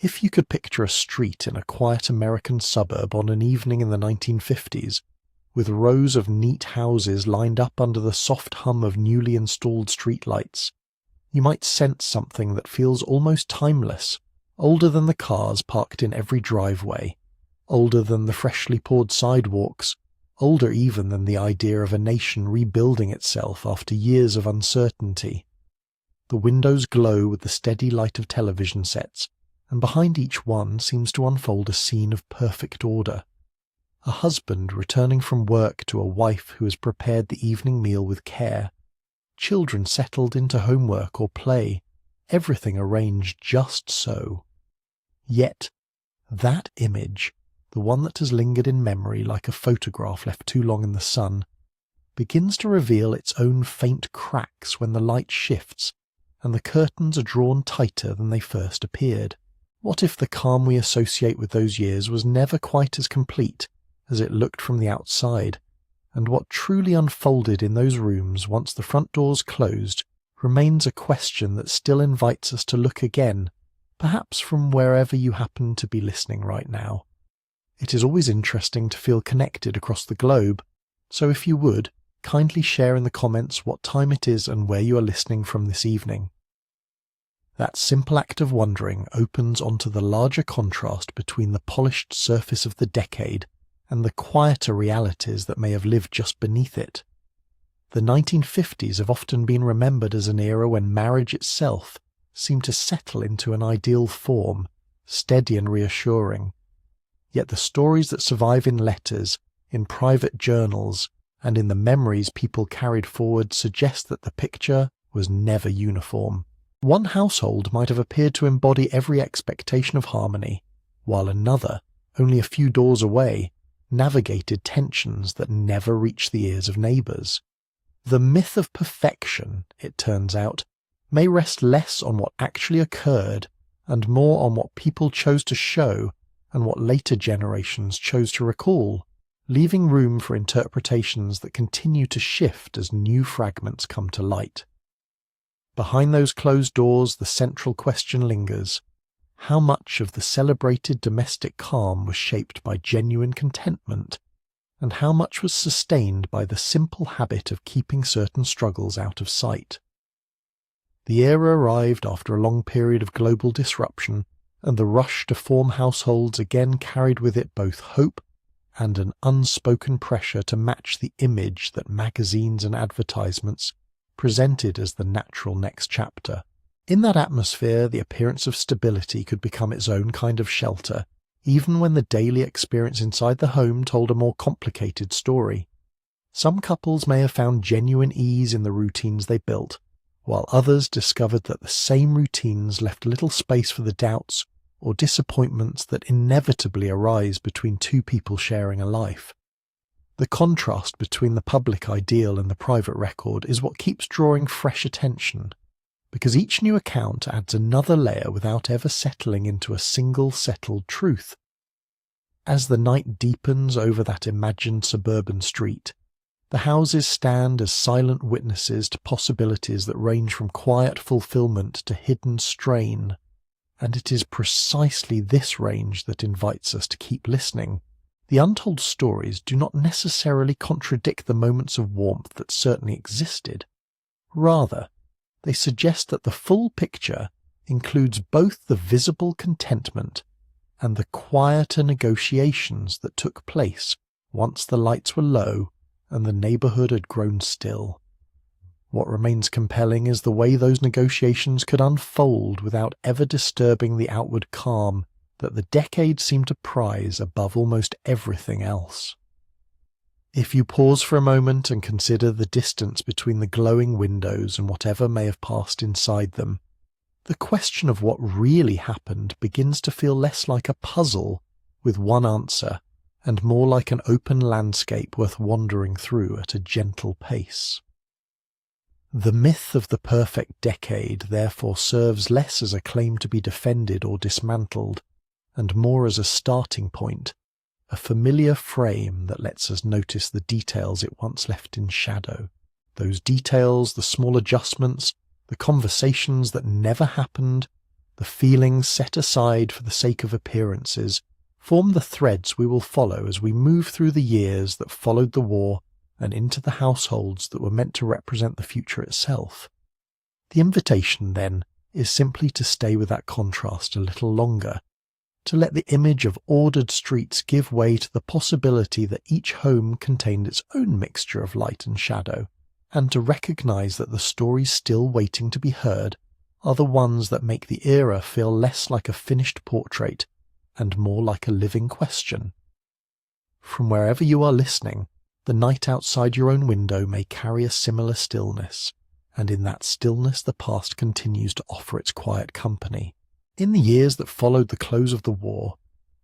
If you could picture a street in a quiet American suburb on an evening in the 1950s, with rows of neat houses lined up under the soft hum of newly installed streetlights, you might sense something that feels almost timeless, older than the cars parked in every driveway, older than the freshly poured sidewalks, older even than the idea of a nation rebuilding itself after years of uncertainty. The windows glow with the steady light of television sets, and behind each one seems to unfold a scene of perfect order. A husband returning from work to a wife who has prepared the evening meal with care, children settled into homework or play, everything arranged just so. Yet, that image, the one that has lingered in memory like a photograph left too long in the sun, begins to reveal its own faint cracks when the light shifts and the curtains are drawn tighter than they first appeared. What if the calm we associate with those years was never quite as complete as it looked from the outside, and what truly unfolded in those rooms once the front doors closed remains a question that still invites us to look again, perhaps from wherever you happen to be listening right now. It is always interesting to feel connected across the globe, so if you would, kindly share in the comments what time it is and where you are listening from this evening. That simple act of wondering opens onto the larger contrast between the polished surface of the decade and the quieter realities that may have lived just beneath it. The 1950s have often been remembered as an era when marriage itself seemed to settle into an ideal form, steady and reassuring. Yet the stories that survive in letters, in private journals, and in the memories people carried forward suggest that the picture was never uniform. One household might have appeared to embody every expectation of harmony, while another, only a few doors away, navigated tensions that never reached the ears of neighbours. The myth of perfection, it turns out, may rest less on what actually occurred and more on what people chose to show and what later generations chose to recall, leaving room for interpretations that continue to shift as new fragments come to light. Behind those closed doors, the central question lingers: how much of the celebrated domestic calm was shaped by genuine contentment, and how much was sustained by the simple habit of keeping certain struggles out of sight? The era arrived after a long period of global disruption, and the rush to form households again carried with it both hope and an unspoken pressure to match the image that magazines and advertisements presented as the natural next chapter. In that atmosphere, the appearance of stability could become its own kind of shelter, even when the daily experience inside the home told a more complicated story. Some couples may have found genuine ease in the routines they built, while others discovered that the same routines left little space for the doubts or disappointments that inevitably arise between two people sharing a life. The contrast between the public ideal and the private record is what keeps drawing fresh attention, because each new account adds another layer without ever settling into a single settled truth. As the night deepens over that imagined suburban street, the houses stand as silent witnesses to possibilities that range from quiet fulfillment to hidden strain, and it is precisely this range that invites us to keep listening. The untold stories do not necessarily contradict the moments of warmth that certainly existed. Rather, they suggest that the full picture includes both the visible contentment and the quieter negotiations that took place once the lights were low and the neighbourhood had grown still. What remains compelling is the way those negotiations could unfold without ever disturbing the outward calm that the decade seemed to prize above almost everything else. If you pause for a moment and consider the distance between the glowing windows and whatever may have passed inside them, the question of what really happened begins to feel less like a puzzle with one answer and more like an open landscape worth wandering through at a gentle pace. The myth of the perfect decade therefore serves less as a claim to be defended or dismantled, and more as a starting point, a familiar frame that lets us notice the details it once left in shadow. Those details, the small adjustments, the conversations that never happened, the feelings set aside for the sake of appearances, form the threads we will follow as we move through the years that followed the war and into the households that were meant to represent the future itself. The invitation, then, is simply to stay with that contrast a little longer, to let the image of ordered streets give way to the possibility that each home contained its own mixture of light and shadow, and to recognize that the stories still waiting to be heard are the ones that make the era feel less like a finished portrait and more like a living question. From wherever you are listening, the night outside your own window may carry a similar stillness, and in that stillness the past continues to offer its quiet company. In the years that followed the close of the war,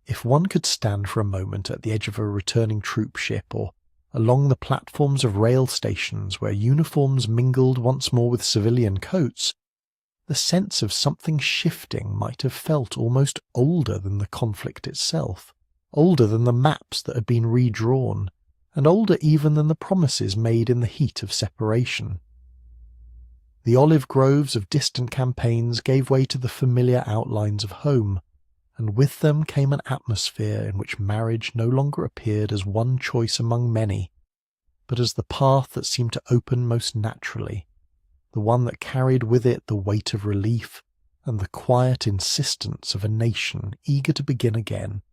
if one could stand for a moment at the edge of a returning troop ship or along the platforms of rail stations where uniforms mingled once more with civilian coats, the sense of something shifting might have felt almost older than the conflict itself, older than the maps that had been redrawn, and older even than the promises made in the heat of separation. The olive groves of distant campaigns gave way to the familiar outlines of home, and with them came an atmosphere in which marriage no longer appeared as one choice among many, but as the path that seemed to open most naturally, the one that carried with it the weight of relief and the quiet insistence of a nation eager to begin again.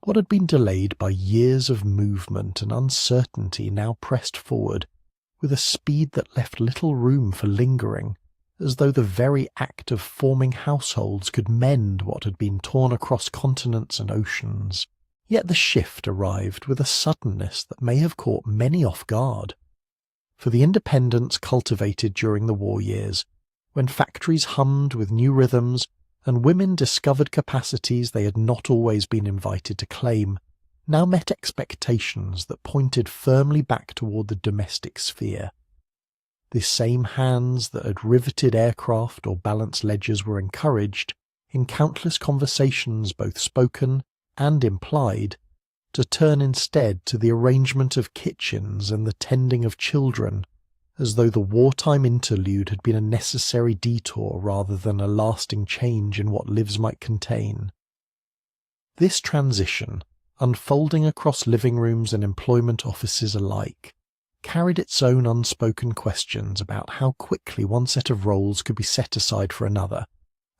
What had been delayed by years of movement and uncertainty now pressed forward with a speed that left little room for lingering, as though the very act of forming households could mend what had been torn across continents and oceans. Yet the shift arrived with a suddenness that may have caught many off guard. For the independence cultivated during the war years, when factories hummed with new rhythms and women discovered capacities they had not always been invited to claim, now met expectations that pointed firmly back toward the domestic sphere. The same hands that had riveted aircraft or balanced ledgers were encouraged, in countless conversations both spoken and implied, to turn instead to the arrangement of kitchens and the tending of children, as though the wartime interlude had been a necessary detour rather than a lasting change in what lives might contain. This transition, unfolding across living rooms and employment offices alike, carried its own unspoken questions about how quickly one set of roles could be set aside for another,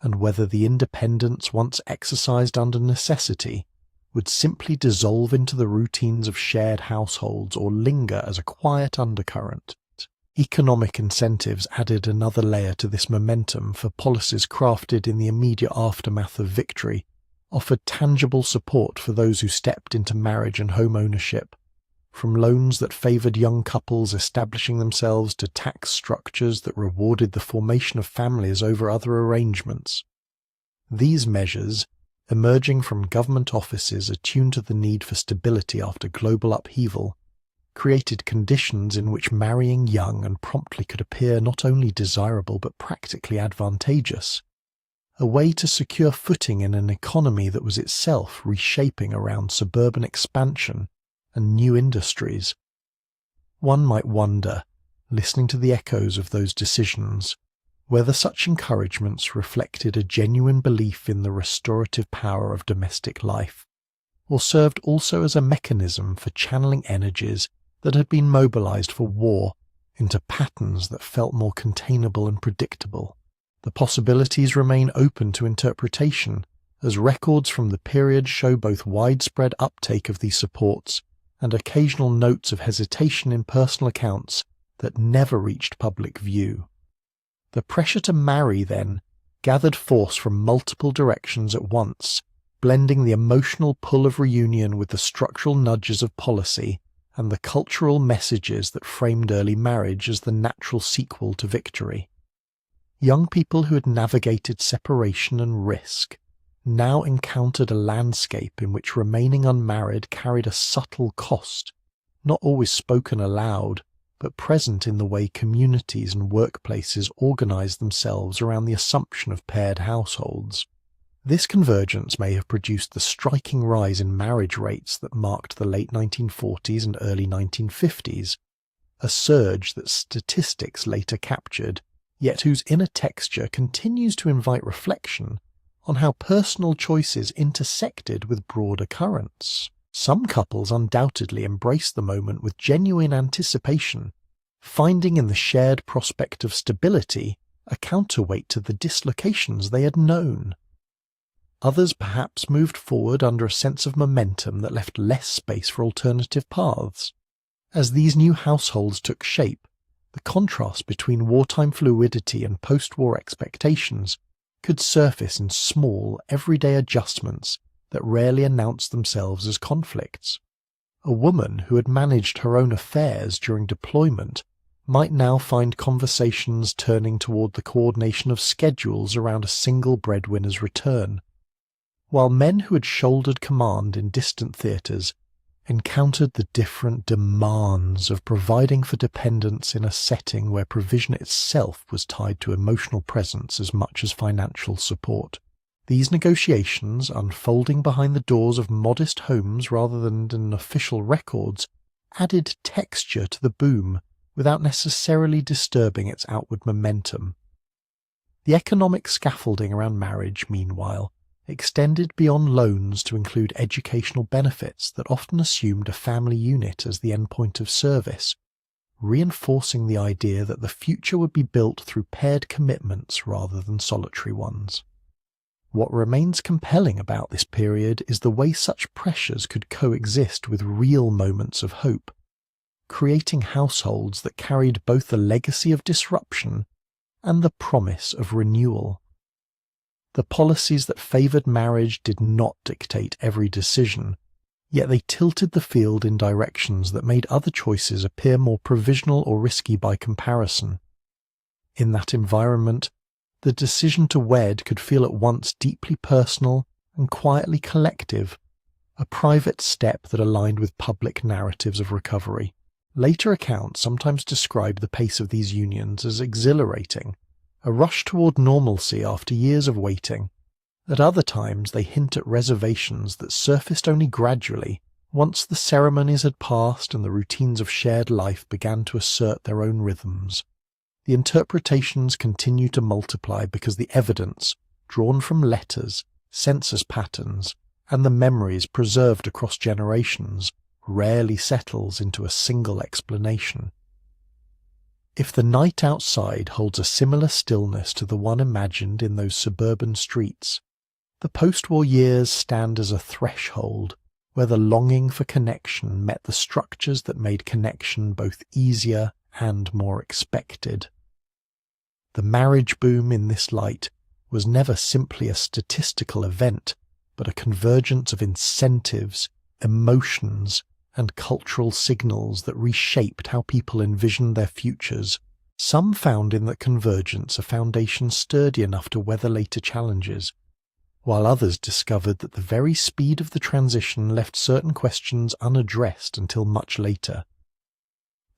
and whether the independence once exercised under necessity would simply dissolve into the routines of shared households or linger as a quiet undercurrent. Economic incentives added another layer to this momentum, for policies crafted in the immediate aftermath of victory offered tangible support for those who stepped into marriage and home ownership, from loans that favoured young couples establishing themselves to tax structures that rewarded the formation of families over other arrangements. These measures, emerging from government offices attuned to the need for stability after global upheaval, created conditions in which marrying young and promptly could appear not only desirable but practically advantageous, a way to secure footing in an economy that was itself reshaping around suburban expansion and new industries. One might wonder, listening to the echoes of those decisions, whether such encouragements reflected a genuine belief in the restorative power of domestic life, or served also as a mechanism for channeling energies that had been mobilized for war into patterns that felt more containable and predictable. The possibilities remain open to interpretation, as records from the period show both widespread uptake of these supports and occasional notes of hesitation in personal accounts that never reached public view. The pressure to marry, then, gathered force from multiple directions at once, blending the emotional pull of reunion with the structural nudges of policy and the cultural messages that framed early marriage as the natural sequel to victory. Young people who had navigated separation and risk now encountered a landscape in which remaining unmarried carried a subtle cost, not always spoken aloud, but present in the way communities and workplaces organized themselves around the assumption of paired households. This convergence may have produced the striking rise in marriage rates that marked the late 1940s and early 1950s, a surge that statistics later captured, yet whose inner texture continues to invite reflection on how personal choices intersected with broader currents. Some couples undoubtedly embraced the moment with genuine anticipation, finding in the shared prospect of stability a counterweight to the dislocations they had known. Others perhaps moved forward under a sense of momentum that left less space for alternative paths. As these new households took shape, the contrast between wartime fluidity and post-war expectations could surface in small, everyday adjustments that rarely announced themselves as conflicts. A woman who had managed her own affairs during deployment might now find conversations turning toward the coordination of schedules around a single breadwinner's return, while men who had shouldered command in distant theatres encountered the different demands of providing for dependents in a setting where provision itself was tied to emotional presence as much as financial support. These negotiations, unfolding behind the doors of modest homes rather than in official records, added texture to the boom without necessarily disturbing its outward momentum. The economic scaffolding around marriage, meanwhile, extended beyond loans to include educational benefits that often assumed a family unit as the endpoint of service, reinforcing the idea that the future would be built through paired commitments rather than solitary ones. What remains compelling about this period is the way such pressures could coexist with real moments of hope, creating households that carried both the legacy of disruption and the promise of renewal. The policies that favoured marriage did not dictate every decision, yet they tilted the field in directions that made other choices appear more provisional or risky by comparison. In that environment, the decision to wed could feel at once deeply personal and quietly collective, a private step that aligned with public narratives of recovery. Later accounts sometimes describe the pace of these unions as exhilarating, a rush toward normalcy after years of waiting. At other times they hint at reservations that surfaced only gradually once the ceremonies had passed and the routines of shared life began to assert their own rhythms. The interpretations continue to multiply because the evidence, drawn from letters, census patterns, and the memories preserved across generations, rarely settles into a single explanation. If the night outside holds a similar stillness to the one imagined in those suburban streets, the post-war years stand as a threshold where the longing for connection met the structures that made connection both easier and more expected. The marriage boom in this light was never simply a statistical event, but a convergence of incentives, emotions, and cultural signals that reshaped how people envisioned their futures. Some found in that convergence a foundation sturdy enough to weather later challenges, while others discovered that the very speed of the transition left certain questions unaddressed until much later.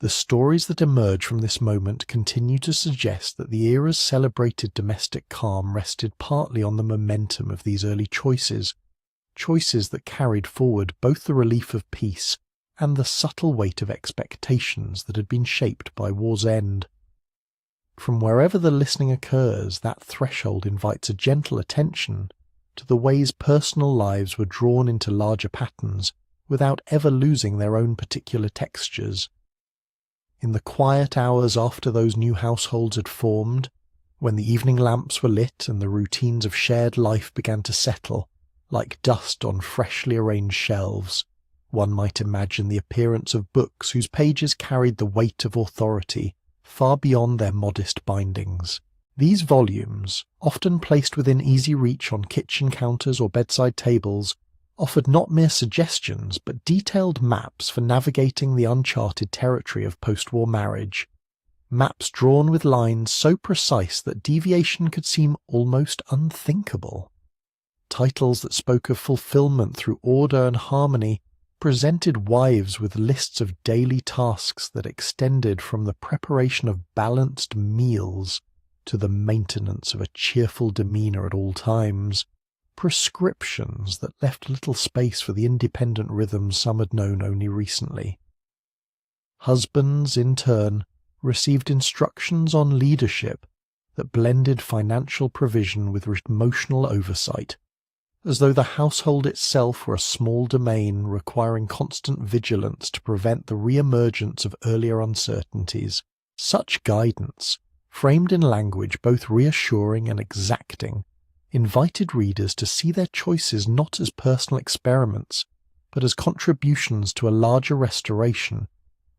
The stories that emerge from this moment continue to suggest that the era's celebrated domestic calm rested partly on the momentum of these early choices that carried forward both the relief of peace and the subtle weight of expectations that had been shaped by war's end. From wherever the listening occurs, that threshold invites a gentle attention to the ways personal lives were drawn into larger patterns without ever losing their own particular textures. In the quiet hours after those new households had formed, when the evening lamps were lit and the routines of shared life began to settle, like dust on freshly arranged shelves, one might imagine the appearance of books whose pages carried the weight of authority far beyond their modest bindings. These volumes, often placed within easy reach on kitchen counters or bedside tables, offered not mere suggestions but detailed maps for navigating the uncharted territory of post-war marriage, maps drawn with lines so precise that deviation could seem almost unthinkable. Titles that spoke of fulfillment through order and harmony presented wives with lists of daily tasks that extended from the preparation of balanced meals to the maintenance of a cheerful demeanour at all times, prescriptions that left little space for the independent rhythms some had known only recently. Husbands, in turn, received instructions on leadership that blended financial provision with emotional oversight, as though the household itself were a small domain requiring constant vigilance to prevent the re-emergence of earlier uncertainties. Such guidance, framed in language both reassuring and exacting, invited readers to see their choices not as personal experiments, but as contributions to a larger restoration,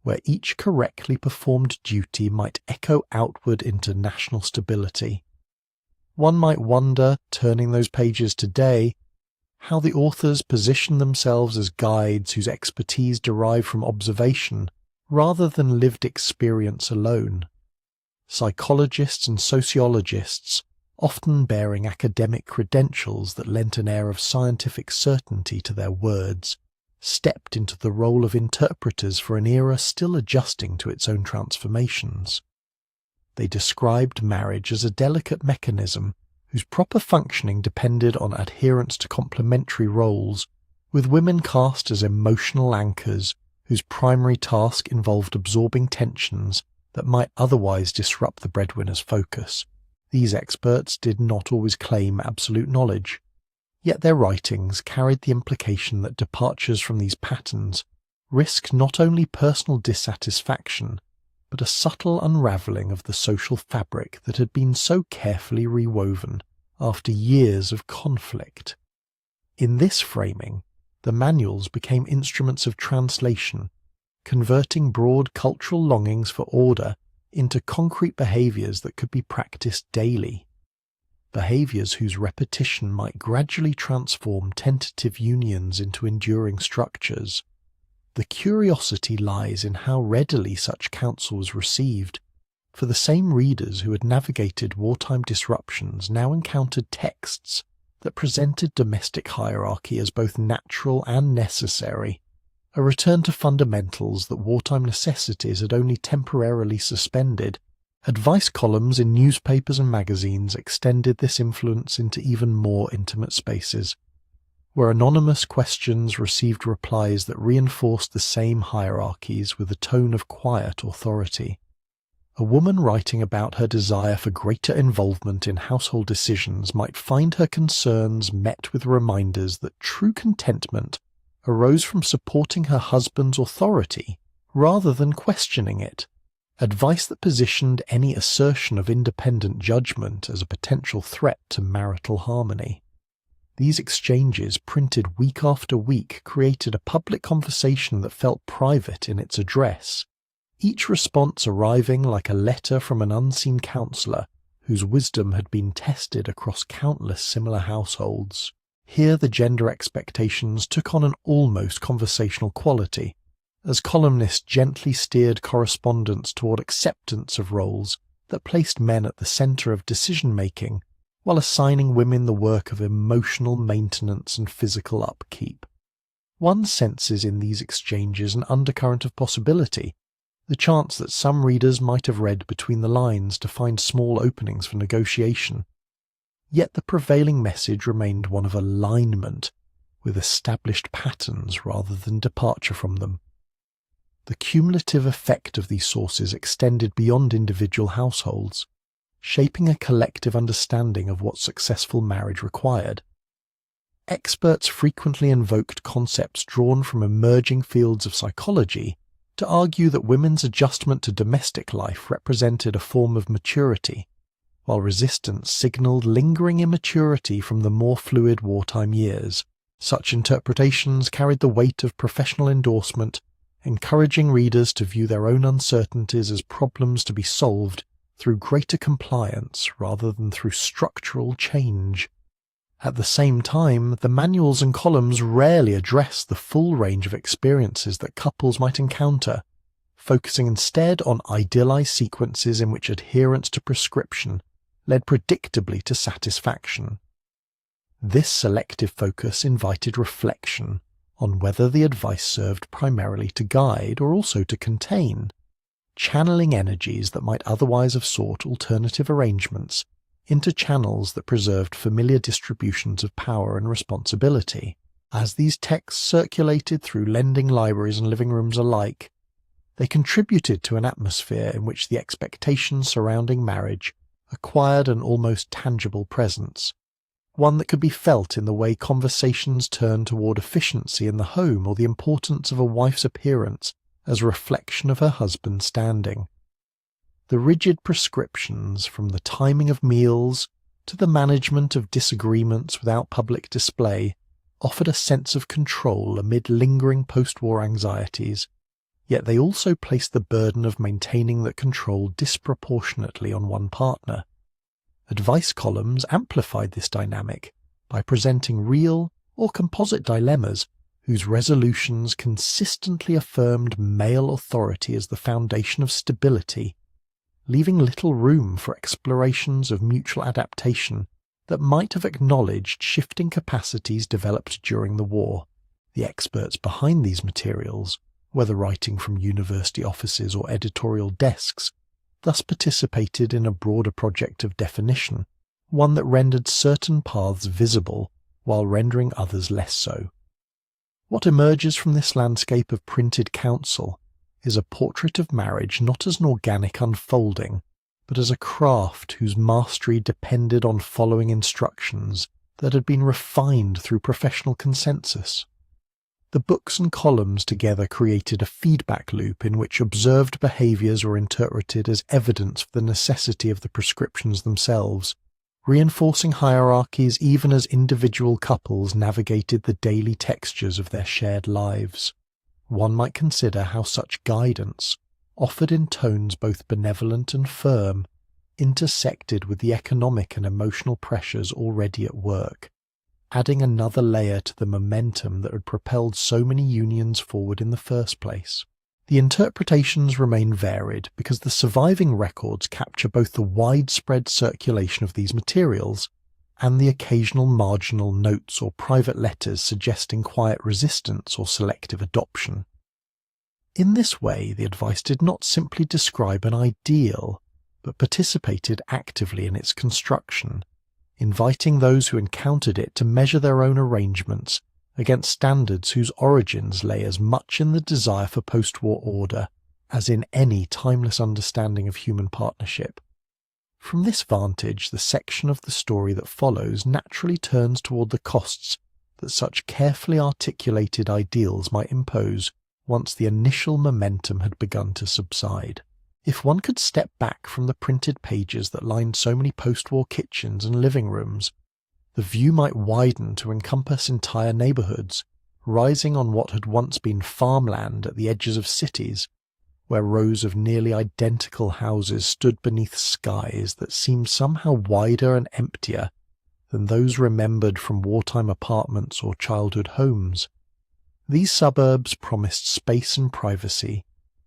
where each correctly performed duty might echo outward into national stability. One might wonder, turning those pages today, how the authors position themselves as guides whose expertise derive from observation rather than lived experience alone. Psychologists and sociologists, often bearing academic credentials that lent an air of scientific certainty to their words, stepped into the role of interpreters for an era still adjusting to its own transformations. They described marriage as a delicate mechanism whose proper functioning depended on adherence to complementary roles, with women cast as emotional anchors whose primary task involved absorbing tensions that might otherwise disrupt the breadwinner's focus. These experts did not always claim absolute knowledge, yet their writings carried the implication that departures from these patterns risk not only personal dissatisfaction, but a subtle unravelling of the social fabric that had been so carefully rewoven after years of conflict. In this framing, the manuals became instruments of translation, converting broad cultural longings for order into concrete behaviours that could be practised daily. Behaviours whose repetition might gradually transform tentative unions into enduring structures. The curiosity lies in how readily such counsel was received, for the same readers who had navigated wartime disruptions now encountered texts that presented domestic hierarchy as both natural and necessary, a return to fundamentals that wartime necessities had only temporarily suspended. Advice columns in newspapers and magazines extended this influence into even more intimate spaces, where anonymous questions received replies that reinforced the same hierarchies with a tone of quiet authority. A woman writing about her desire for greater involvement in household decisions might find her concerns met with reminders that true contentment arose from supporting her husband's authority rather than questioning it, advice that positioned any assertion of independent judgment as a potential threat to marital harmony. These exchanges, printed week after week, created a public conversation that felt private in its address, each response arriving like a letter from an unseen counsellor whose wisdom had been tested across countless similar households. Here the gender expectations took on an almost conversational quality, as columnists gently steered correspondents toward acceptance of roles that placed men at the centre of decision-making, while assigning women the work of emotional maintenance and physical upkeep. One senses in these exchanges an undercurrent of possibility, the chance that some readers might have read between the lines to find small openings for negotiation. Yet the prevailing message remained one of alignment with established patterns rather than departure from them. The cumulative effect of these sources extended beyond individual households, shaping a collective understanding of what successful marriage required. Experts frequently invoked concepts drawn from emerging fields of psychology to argue that women's adjustment to domestic life represented a form of maturity, while resistance signalled lingering immaturity from the more fluid wartime years. Such interpretations carried the weight of professional endorsement, encouraging readers to view their own uncertainties as problems to be solved through greater compliance rather than through structural change. At the same time, the manuals and columns rarely address the full range of experiences that couples might encounter, focusing instead on idealized sequences in which adherence to prescription led predictably to satisfaction. This selective focus invited reflection on whether the advice served primarily to guide or also to contain, channeling energies that might otherwise have sought alternative arrangements into channels that preserved familiar distributions of power and responsibility. As these texts circulated through lending libraries and living rooms alike, they contributed to an atmosphere in which the expectations surrounding marriage a quiet and almost tangible presence, one that could be felt in the way conversations turn toward efficiency in the home or the importance of a wife's appearance as a reflection of her husband's standing. The rigid prescriptions, from the timing of meals to the management of disagreements without public display, offered a sense of control amid lingering post-war anxieties, yet they also placed the burden of maintaining that control disproportionately on one partner. Advice columns amplified this dynamic by presenting real or composite dilemmas whose resolutions consistently affirmed male authority as the foundation of stability, leaving little room for explorations of mutual adaptation that might have acknowledged shifting capacities developed during the war. The experts behind these materials, whether writing from university offices or editorial desks, thus participated in a broader project of definition, one that rendered certain paths visible while rendering others less so. What emerges from this landscape of printed counsel is a portrait of marriage not as an organic unfolding, but as a craft whose mastery depended on following instructions that had been refined through professional consensus. The books and columns together created a feedback loop in which observed behaviours were interpreted as evidence for the necessity of the prescriptions themselves, reinforcing hierarchies even as individual couples navigated the daily textures of their shared lives. One might consider how such guidance, offered in tones both benevolent and firm, intersected with the economic and emotional pressures already at work, adding another layer to the momentum that had propelled so many unions forward in the first place. The interpretations remain varied because the surviving records capture both the widespread circulation of these materials and the occasional marginal notes or private letters suggesting quiet resistance or selective adoption. In this way, the advice did not simply describe an ideal, but participated actively in its construction, inviting those who encountered it to measure their own arrangements against standards whose origins lay as much in the desire for post-war order as in any timeless understanding of human partnership. From this vantage, the section of the story that follows naturally turns toward the costs that such carefully articulated ideals might impose once the initial momentum had begun to subside. If one could step back from the printed pages that lined so many post-war kitchens and living rooms, the view might widen to encompass entire neighbourhoods, rising on what had once been farmland at the edges of cities, where rows of nearly identical houses stood beneath skies that seemed somehow wider and emptier than those remembered from wartime apartments or childhood homes. These suburbs promised space and privacy,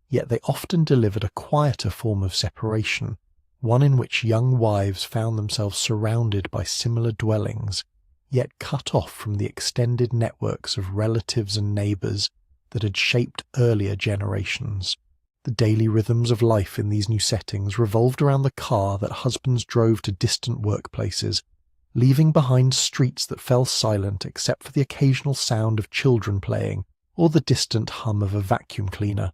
yet they often delivered a quieter form of separation, one in which young wives found themselves surrounded by similar dwellings, yet cut off from the extended networks of relatives and neighbours that had shaped earlier generations. The daily rhythms of life in these new settings revolved around the car that husbands drove to distant workplaces, leaving behind streets that fell silent except for the occasional sound of children playing or the distant hum of a vacuum cleaner.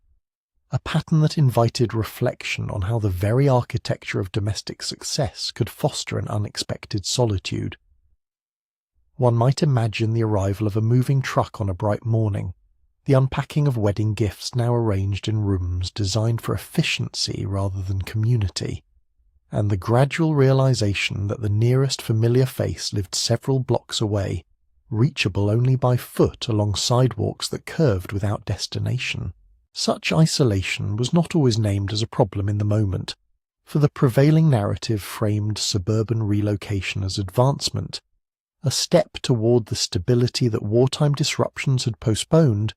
A pattern that invited reflection on how the very architecture of domestic success could foster an unexpected solitude. One might imagine the arrival of a moving truck on a bright morning, the unpacking of wedding gifts now arranged in rooms designed for efficiency rather than community, and the gradual realization that the nearest familiar face lived several blocks away, reachable only by foot along sidewalks that curved without destination. Such isolation was not always named as a problem in the moment, for the prevailing narrative framed suburban relocation as advancement, a step toward the stability that wartime disruptions had postponed.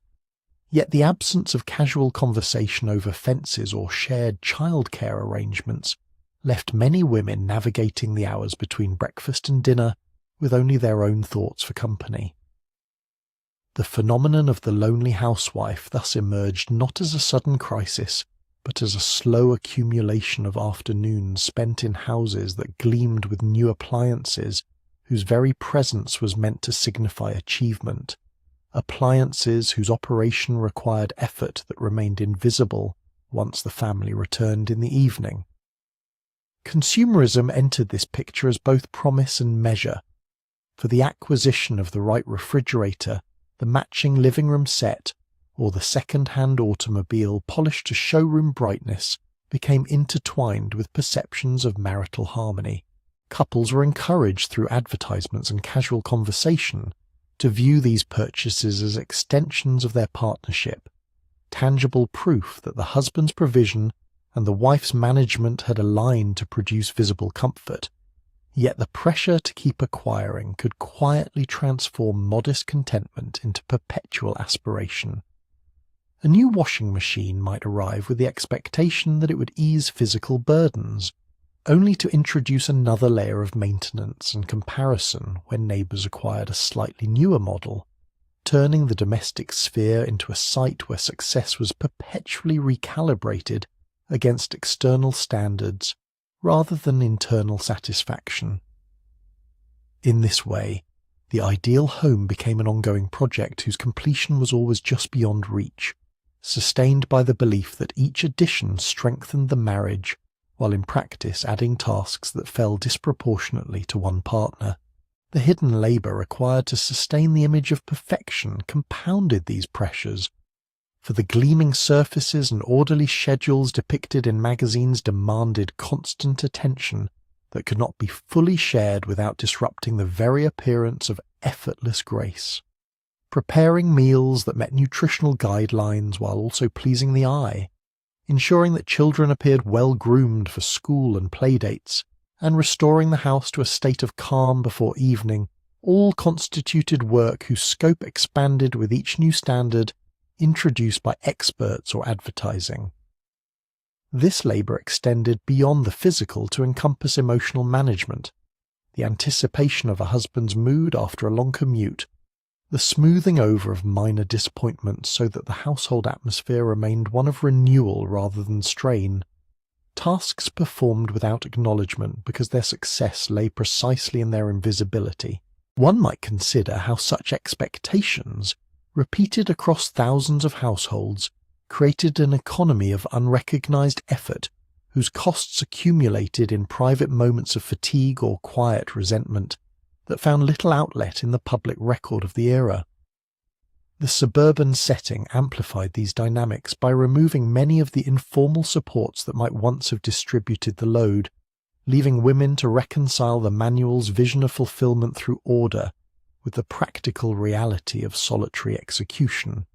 Yet the absence of casual conversation over fences or shared childcare arrangements left many women navigating the hours between breakfast and dinner with only their own thoughts for company. The phenomenon of the lonely housewife thus emerged not as a sudden crisis, but as a slow accumulation of afternoons spent in houses that gleamed with new appliances whose very presence was meant to signify achievement, appliances whose operation required effort that remained invisible once the family returned in the evening. Consumerism entered this picture as both promise and measure. For the acquisition of the right refrigerator, the matching living room set, or the second-hand automobile polished to showroom brightness became intertwined with perceptions of marital harmony. Couples were encouraged through advertisements and casual conversation to view these purchases as extensions of their partnership, tangible proof that the husband's provision and the wife's management had aligned to produce visible comfort. Yet the pressure to keep acquiring could quietly transform modest contentment into perpetual aspiration. A new washing machine might arrive with the expectation that it would ease physical burdens, only to introduce another layer of maintenance and comparison when neighbours acquired a slightly newer model, turning the domestic sphere into a site where success was perpetually recalibrated against external standards rather than internal satisfaction. In this way, the ideal home became an ongoing project whose completion was always just beyond reach, sustained by the belief that each addition strengthened the marriage, while in practice adding tasks that fell disproportionately to one partner. The hidden labour required to sustain the image of perfection compounded these pressures, for the gleaming surfaces and orderly schedules depicted in magazines demanded constant attention that could not be fully shared without disrupting the very appearance of effortless grace. Preparing meals that met nutritional guidelines while also pleasing the eye, ensuring that children appeared well-groomed for school and playdates, and restoring the house to a state of calm before evening, all constituted work whose scope expanded with each new standard introduced by experts or advertising. This labour extended beyond the physical to encompass emotional management, the anticipation of a husband's mood after a long commute, the smoothing over of minor disappointments so that the household atmosphere remained one of renewal rather than strain. Tasks performed without acknowledgement because their success lay precisely in their invisibility. One might consider how such expectations, repeated across thousands of households, created an economy of unrecognized effort whose costs accumulated in private moments of fatigue or quiet resentment that found little outlet in the public record of the era. The suburban setting amplified these dynamics by removing many of the informal supports that might once have distributed the load, leaving women to reconcile the manual's vision of fulfillment through order with the practical reality of solitary execution.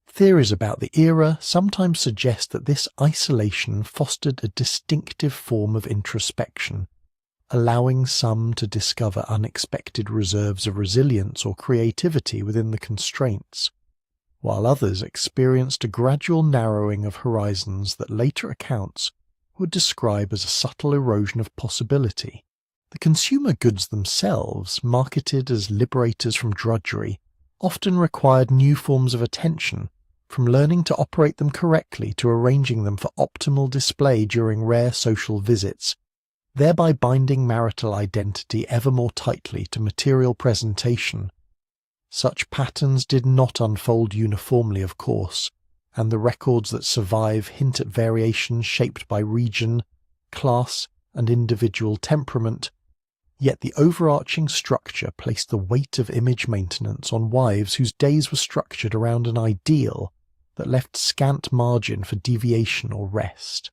Theories about the era sometimes suggest that this isolation fostered a distinctive form of introspection, allowing some to discover unexpected reserves of resilience or creativity within the constraints, while others experienced a gradual narrowing of horizons that later accounts would describe as a subtle erosion of possibility. The consumer goods themselves, marketed as liberators from drudgery, often required new forms of attention, from learning to operate them correctly to arranging them for optimal display during rare social visits, thereby binding marital identity ever more tightly to material presentation. Such patterns did not unfold uniformly, of course, and the records that survive hint at variations shaped by region, class, and individual temperament, yet the overarching structure placed the weight of image maintenance on wives whose days were structured around an ideal that left scant margin for deviation or rest.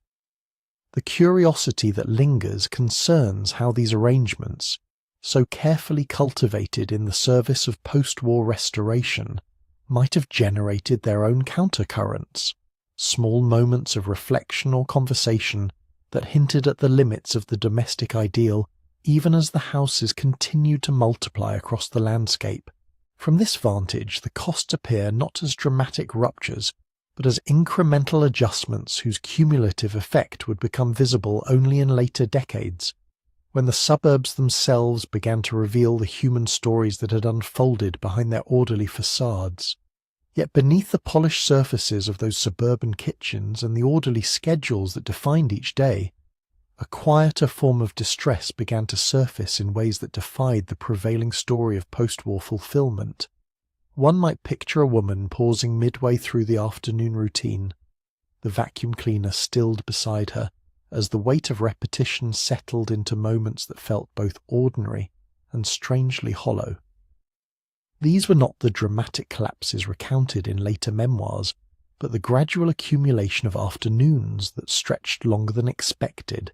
The curiosity that lingers concerns how these arrangements, so carefully cultivated in the service of post-war restoration, might have generated their own countercurrents, small moments of reflection or conversation that hinted at the limits of the domestic ideal even as the houses continued to multiply across the landscape. From this vantage, the costs appear not as dramatic ruptures, but as incremental adjustments whose cumulative effect would become visible only in later decades, when the suburbs themselves began to reveal the human stories that had unfolded behind their orderly facades. Yet beneath the polished surfaces of those suburban kitchens and the orderly schedules that defined each day, a quieter form of distress began to surface in ways that defied the prevailing story of post-war fulfillment. One might picture a woman pausing midway through the afternoon routine, the vacuum cleaner stilled beside her, as the weight of repetition settled into moments that felt both ordinary and strangely hollow. These were not the dramatic collapses recounted in later memoirs, but the gradual accumulation of afternoons that stretched longer than expected,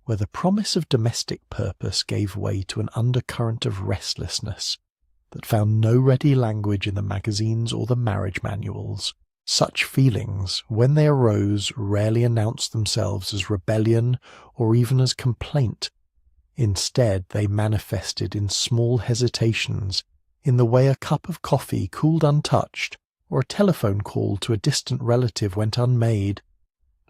where the promise of domestic purpose gave way to an undercurrent of restlessness that found no ready language in the magazines or the marriage manuals. Such feelings, when they arose, rarely announced themselves as rebellion or even as complaint. Instead, they manifested in small hesitations, in the way a cup of coffee cooled untouched, or a telephone call to a distant relative went unmade,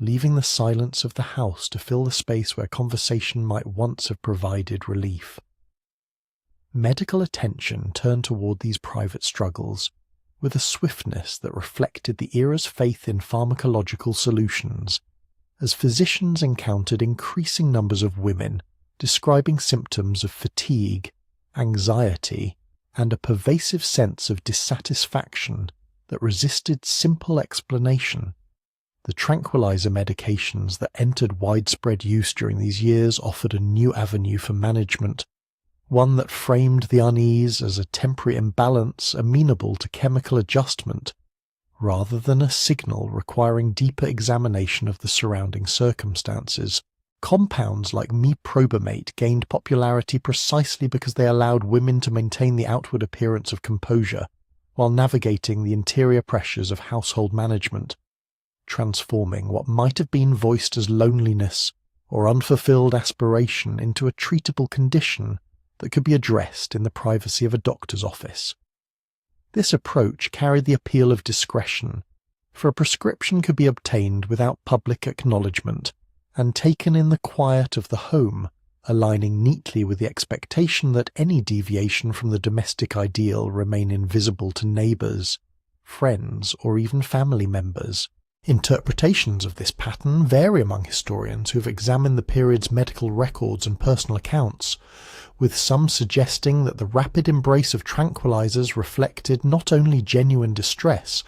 leaving the silence of the house to fill the space where conversation might once have provided relief. Medical attention turned toward these private struggles with a swiftness that reflected the era's faith in pharmacological solutions, as physicians encountered increasing numbers of women describing symptoms of fatigue, anxiety, and a pervasive sense of dissatisfaction that resisted simple explanation. The tranquilizer medications that entered widespread use during these years offered a new avenue for management, one that framed the unease as a temporary imbalance amenable to chemical adjustment, rather than a signal requiring deeper examination of the surrounding circumstances. Compounds like meprobamate gained popularity precisely because they allowed women to maintain the outward appearance of composure while navigating the interior pressures of household management, transforming what might have been voiced as loneliness or unfulfilled aspiration into a treatable condition that could be addressed in the privacy of a doctor's office. This approach carried the appeal of discretion, for a prescription could be obtained without public acknowledgement and taken in the quiet of the home, aligning neatly with the expectation that any deviation from the domestic ideal remain invisible to neighbours, friends, or even family members. Interpretations of this pattern vary among historians who have examined the period's medical records and personal accounts, with some suggesting that the rapid embrace of tranquilizers reflected not only genuine distress,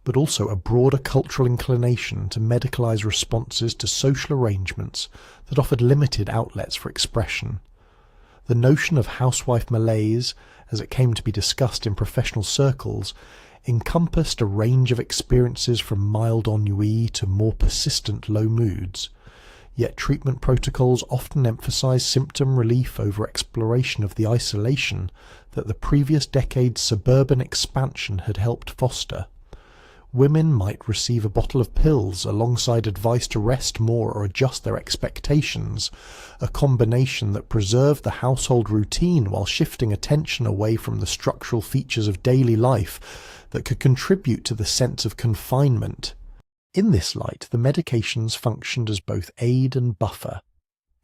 but also a broader cultural inclination to medicalize responses to social arrangements that offered limited outlets for expression. The notion of housewife malaise, as it came to be discussed in professional circles, encompassed a range of experiences from mild ennui to more persistent low moods, yet treatment protocols often emphasized symptom relief over exploration of the isolation that the previous decade's suburban expansion had helped foster. Women might receive a bottle of pills alongside advice to rest more or adjust their expectations, a combination that preserved the household routine while shifting attention away from the structural features of daily life that could contribute to the sense of confinement. In this light, the medications functioned as both aid and buffer,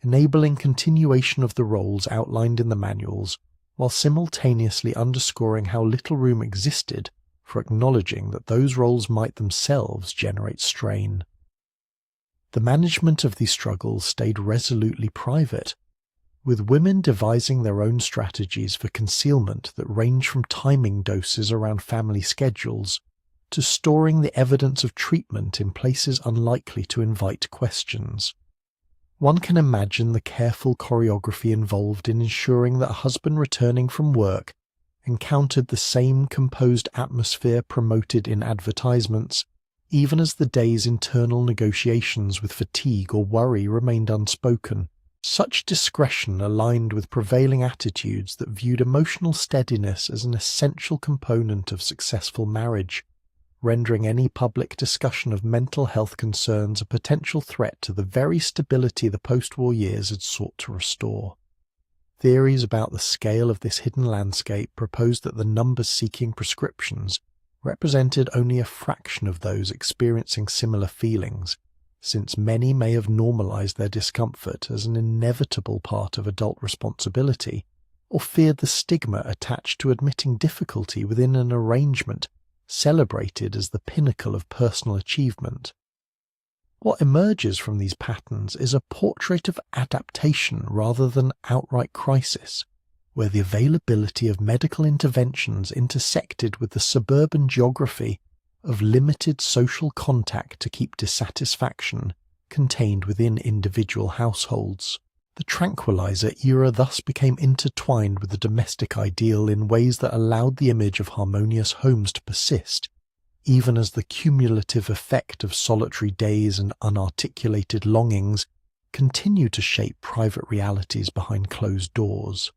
enabling continuation of the roles outlined in the manuals, while simultaneously underscoring how little room existed for acknowledging that those roles might themselves generate strain. The management of these struggles stayed resolutely private, with women devising their own strategies for concealment that range from timing doses around family schedules to storing the evidence of treatment in places unlikely to invite questions. One can imagine the careful choreography involved in ensuring that a husband returning from work encountered the same composed atmosphere promoted in advertisements, even as the day's internal negotiations with fatigue or worry remained unspoken. Such discretion aligned with prevailing attitudes that viewed emotional steadiness as an essential component of successful marriage, rendering any public discussion of mental health concerns a potential threat to the very stability the post-war years had sought to restore. Theories about the scale of this hidden landscape proposed that the numbers seeking prescriptions represented only a fraction of those experiencing similar feelings, since many may have normalized their discomfort as an inevitable part of adult responsibility, or feared the stigma attached to admitting difficulty within an arrangement celebrated as the pinnacle of personal achievement. What emerges from these patterns is a portrait of adaptation rather than outright crisis, where the availability of medical interventions intersected with the suburban geography of limited social contact to keep dissatisfaction contained within individual households. The tranquilizer era thus became intertwined with the domestic ideal in ways that allowed the image of harmonious homes to persist, even as the cumulative effect of solitary days and unarticulated longings continued to shape private realities behind closed doors.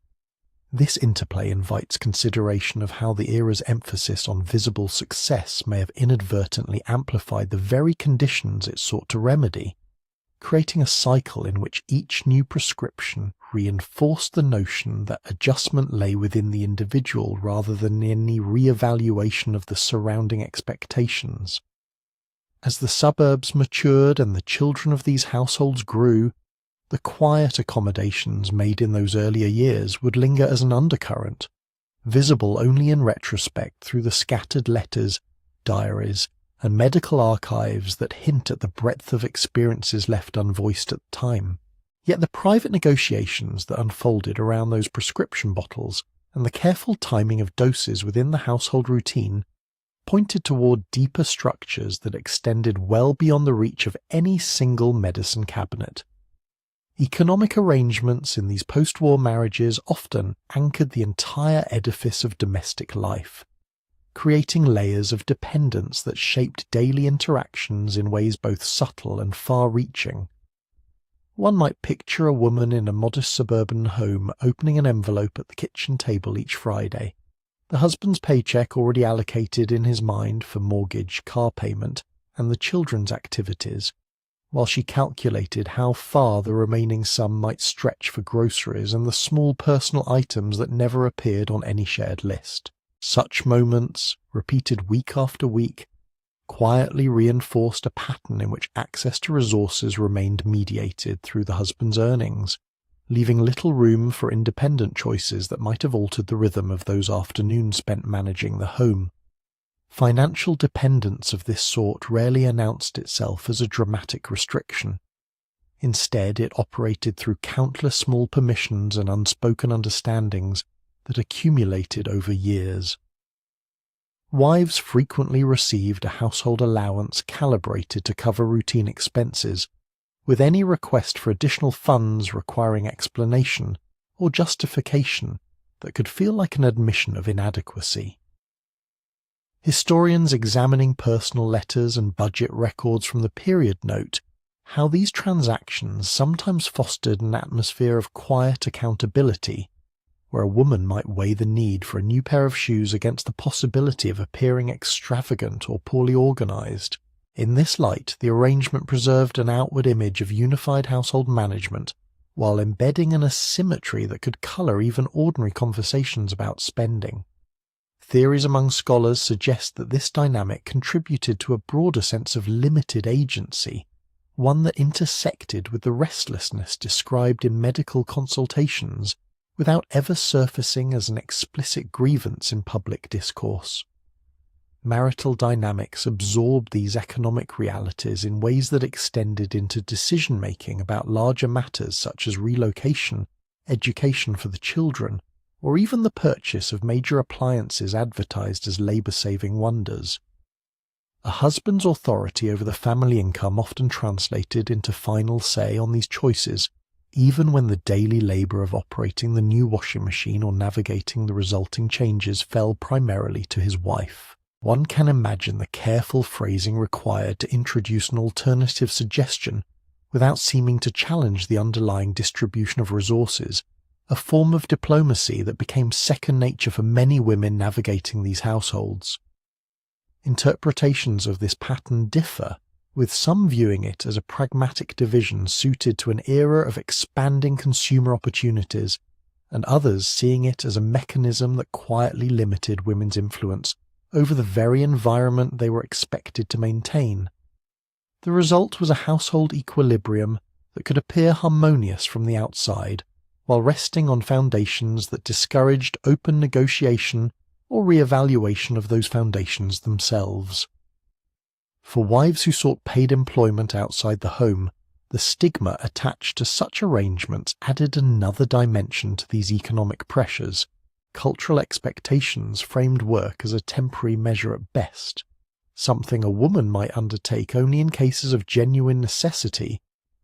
This interplay invites consideration of how the era's emphasis on visible success may have inadvertently amplified the very conditions it sought to remedy, creating a cycle in which each new prescription reinforced the notion that adjustment lay within the individual rather than in any re-evaluation of the surrounding expectations. As the suburbs matured and the children of these households grew, the quiet accommodations made in those earlier years would linger as an undercurrent, visible only in retrospect through the scattered letters, diaries, and medical archives that hint at the breadth of experiences left unvoiced at the time. Yet the private negotiations that unfolded around those prescription bottles and the careful timing of doses within the household routine pointed toward deeper structures that extended well beyond the reach of any single medicine cabinet. Economic arrangements in these post-war marriages often anchored the entire edifice of domestic life, creating layers of dependence that shaped daily interactions in ways both subtle and far-reaching. One might picture a woman in a modest suburban home opening an envelope at the kitchen table each Friday, the husband's paycheck already allocated in his mind for mortgage, car payment, and the children's activities, while she calculated how far the remaining sum might stretch for groceries and the small personal items that never appeared on any shared list. Such moments, repeated week after week, quietly reinforced a pattern in which access to resources remained mediated through the husband's earnings, leaving little room for independent choices that might have altered the rhythm of those afternoons spent managing the home. Financial dependence of this sort rarely announced itself as a dramatic restriction. Instead, it operated through countless small permissions and unspoken understandings that accumulated over years. Wives frequently received a household allowance calibrated to cover routine expenses, with any request for additional funds requiring explanation or justification that could feel like an admission of inadequacy. Historians examining personal letters and budget records from the period note how these transactions sometimes fostered an atmosphere of quiet accountability, where a woman might weigh the need for a new pair of shoes against the possibility of appearing extravagant or poorly organized. In this light, the arrangement preserved an outward image of unified household management, while embedding an asymmetry that could color even ordinary conversations about spending. Theories among scholars suggest that this dynamic contributed to a broader sense of limited agency, one that intersected with the restlessness described in medical consultations without ever surfacing as an explicit grievance in public discourse. Marital dynamics absorbed these economic realities in ways that extended into decision-making about larger matters such as relocation, education for the children, or even the purchase of major appliances advertised as labor-saving wonders. A husband's authority over the family income often translated into final say on these choices, even when the daily labor of operating the new washing machine or navigating the resulting changes fell primarily to his wife. One can imagine the careful phrasing required to introduce an alternative suggestion without seeming to challenge the underlying distribution of resources, a form of diplomacy that became second nature for many women navigating these households. Interpretations of this pattern differ, with some viewing it as a pragmatic division suited to an era of expanding consumer opportunities, and others seeing it as a mechanism that quietly limited women's influence over the very environment they were expected to maintain. The result was a household equilibrium that could appear harmonious from the outside, while resting on foundations that discouraged open negotiation or re-evaluation of those foundations themselves. For wives who sought paid employment outside the home, the stigma attached to such arrangements added another dimension to these economic pressures. Cultural expectations framed work as a temporary measure at best, something a woman might undertake only in cases of genuine necessity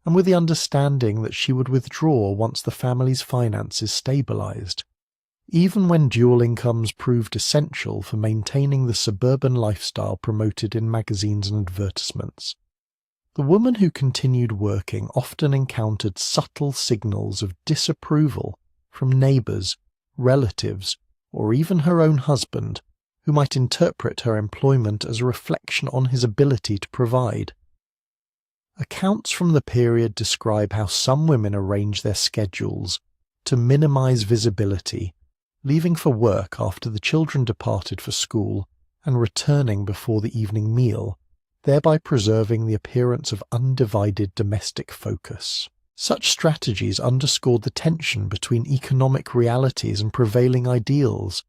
and with the understanding that she would withdraw once the family's finances stabilized. Even when dual incomes proved essential for maintaining the suburban lifestyle promoted in magazines and advertisements, the woman who continued working often encountered subtle signals of disapproval from neighbours, relatives, or even her own husband, who might interpret her employment as a reflection on his ability to provide. Accounts from the period describe how some women arrange their schedules to minimise visibility, leaving for work after the children departed for school and returning before the evening meal, thereby preserving the appearance of undivided domestic focus. Such strategies underscored the tension between economic realities and prevailing ideals,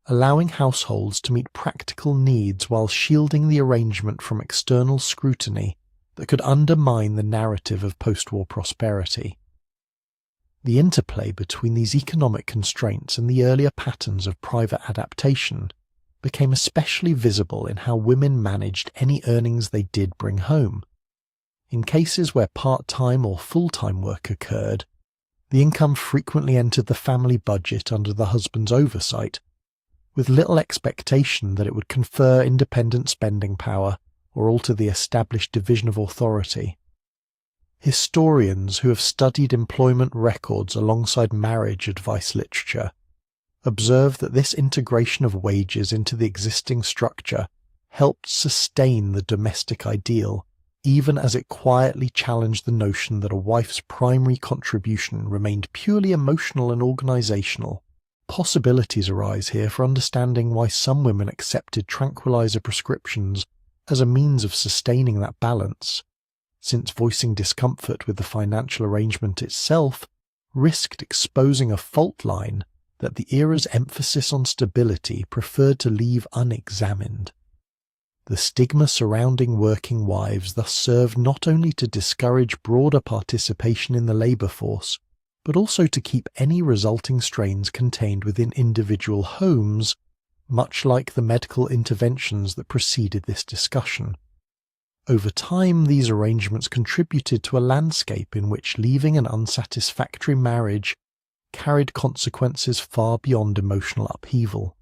allowing households to meet practical needs while shielding the arrangement from external scrutiny that could undermine the narrative of post-war prosperity. The interplay between these economic constraints and the earlier patterns of private adaptation became especially visible in how women managed any earnings they did bring home. In cases where part-time or full-time work occurred, the income frequently entered the family budget under the husband's oversight, with little expectation that it would confer independent spending power or alter the established division of authority. Historians who have studied employment records alongside marriage advice literature observe that this integration of wages into the existing structure helped sustain the domestic ideal, even as it quietly challenged the notion that a wife's primary contribution remained purely emotional and organisational. Possibilities arise here for understanding why some women accepted tranquilizer prescriptions as a means of sustaining that balance, since voicing discomfort with the financial arrangement itself risked exposing a fault line that the era's emphasis on stability preferred to leave unexamined. The stigma surrounding working wives thus served not only to discourage broader participation in the labour force, but also to keep any resulting strains contained within individual homes, much like the medical interventions that preceded this discussion. Over time, these arrangements contributed to a landscape in which leaving an unsatisfactory marriage carried consequences far beyond emotional upheaval.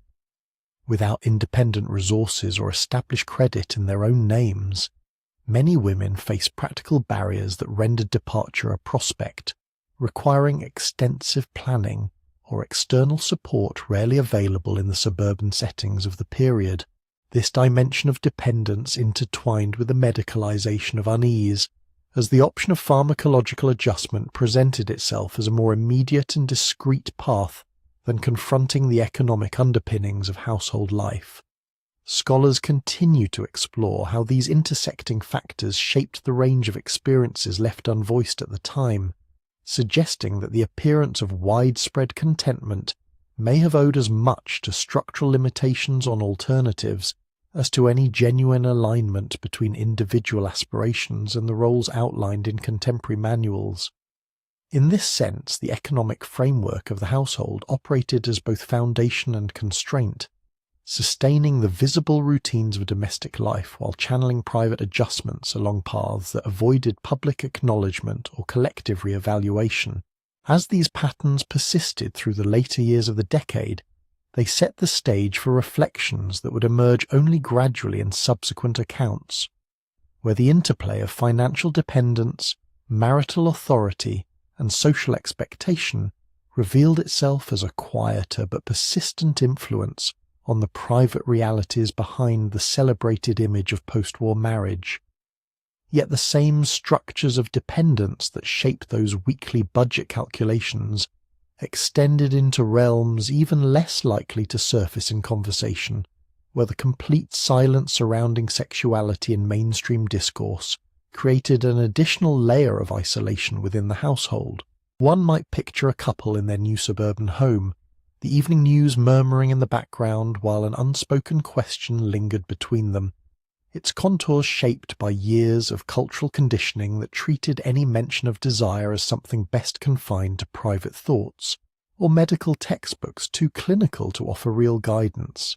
Without independent resources or established credit in their own names, many women faced practical barriers that rendered departure a prospect, requiring extensive planning or external support rarely available in the suburban settings of the period. This dimension of dependence intertwined with the medicalization of unease, as the option of pharmacological adjustment presented itself as a more immediate and discreet path than confronting the economic underpinnings of household life. Scholars continue to explore how these intersecting factors shaped the range of experiences left unvoiced at the time, suggesting that the appearance of widespread contentment may have owed as much to structural limitations on alternatives as to any genuine alignment between individual aspirations and the roles outlined in contemporary manuals. In this sense, the economic framework of the household operated as both foundation and constraint, sustaining the visible routines of domestic life while channeling private adjustments along paths that avoided public acknowledgement or collective re-evaluation. As these patterns persisted through the later years of the decade, they set the stage for reflections that would emerge only gradually in subsequent accounts, where the interplay of financial dependence, marital authority, and social expectation revealed itself as a quieter but persistent influence on the private realities behind the celebrated image of post-war marriage. Yet the same structures of dependence that shaped those weekly budget calculations extended into realms even less likely to surface in conversation, where the complete silence surrounding sexuality in mainstream discourse created an additional layer of isolation within the household. One might picture a couple in their new suburban home, the evening news murmuring in the background while an unspoken question lingered between them, its contours shaped by years of cultural conditioning that treated any mention of desire as something best confined to private thoughts, or medical textbooks too clinical to offer real guidance.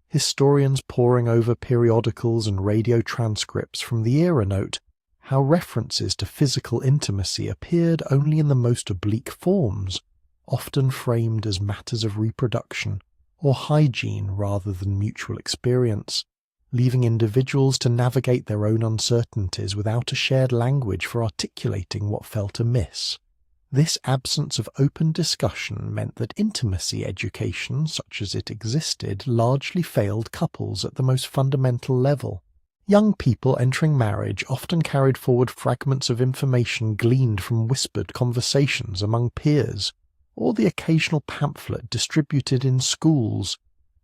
Historians poring over periodicals and radio transcripts from the era note how references to physical intimacy appeared only in the most oblique forms, often framed as matters of reproduction or hygiene rather than mutual experience, leaving individuals to navigate their own uncertainties without a shared language for articulating what felt amiss. This absence of open discussion meant that intimacy education, such as it existed, largely failed couples at the most fundamental level. Young people entering marriage often carried forward fragments of information gleaned from whispered conversations among peers, or the occasional pamphlet distributed in schools,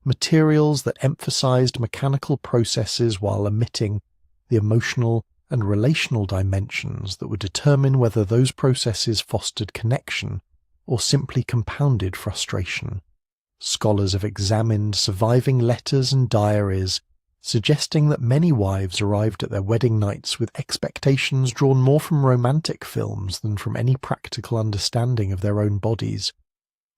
materials that emphasized mechanical processes while omitting the emotional and relational dimensions that would determine whether those processes fostered connection or simply compounded frustration. Scholars have examined surviving letters and diaries, suggesting that many wives arrived at their wedding nights with expectations drawn more from romantic films than from any practical understanding of their own bodies,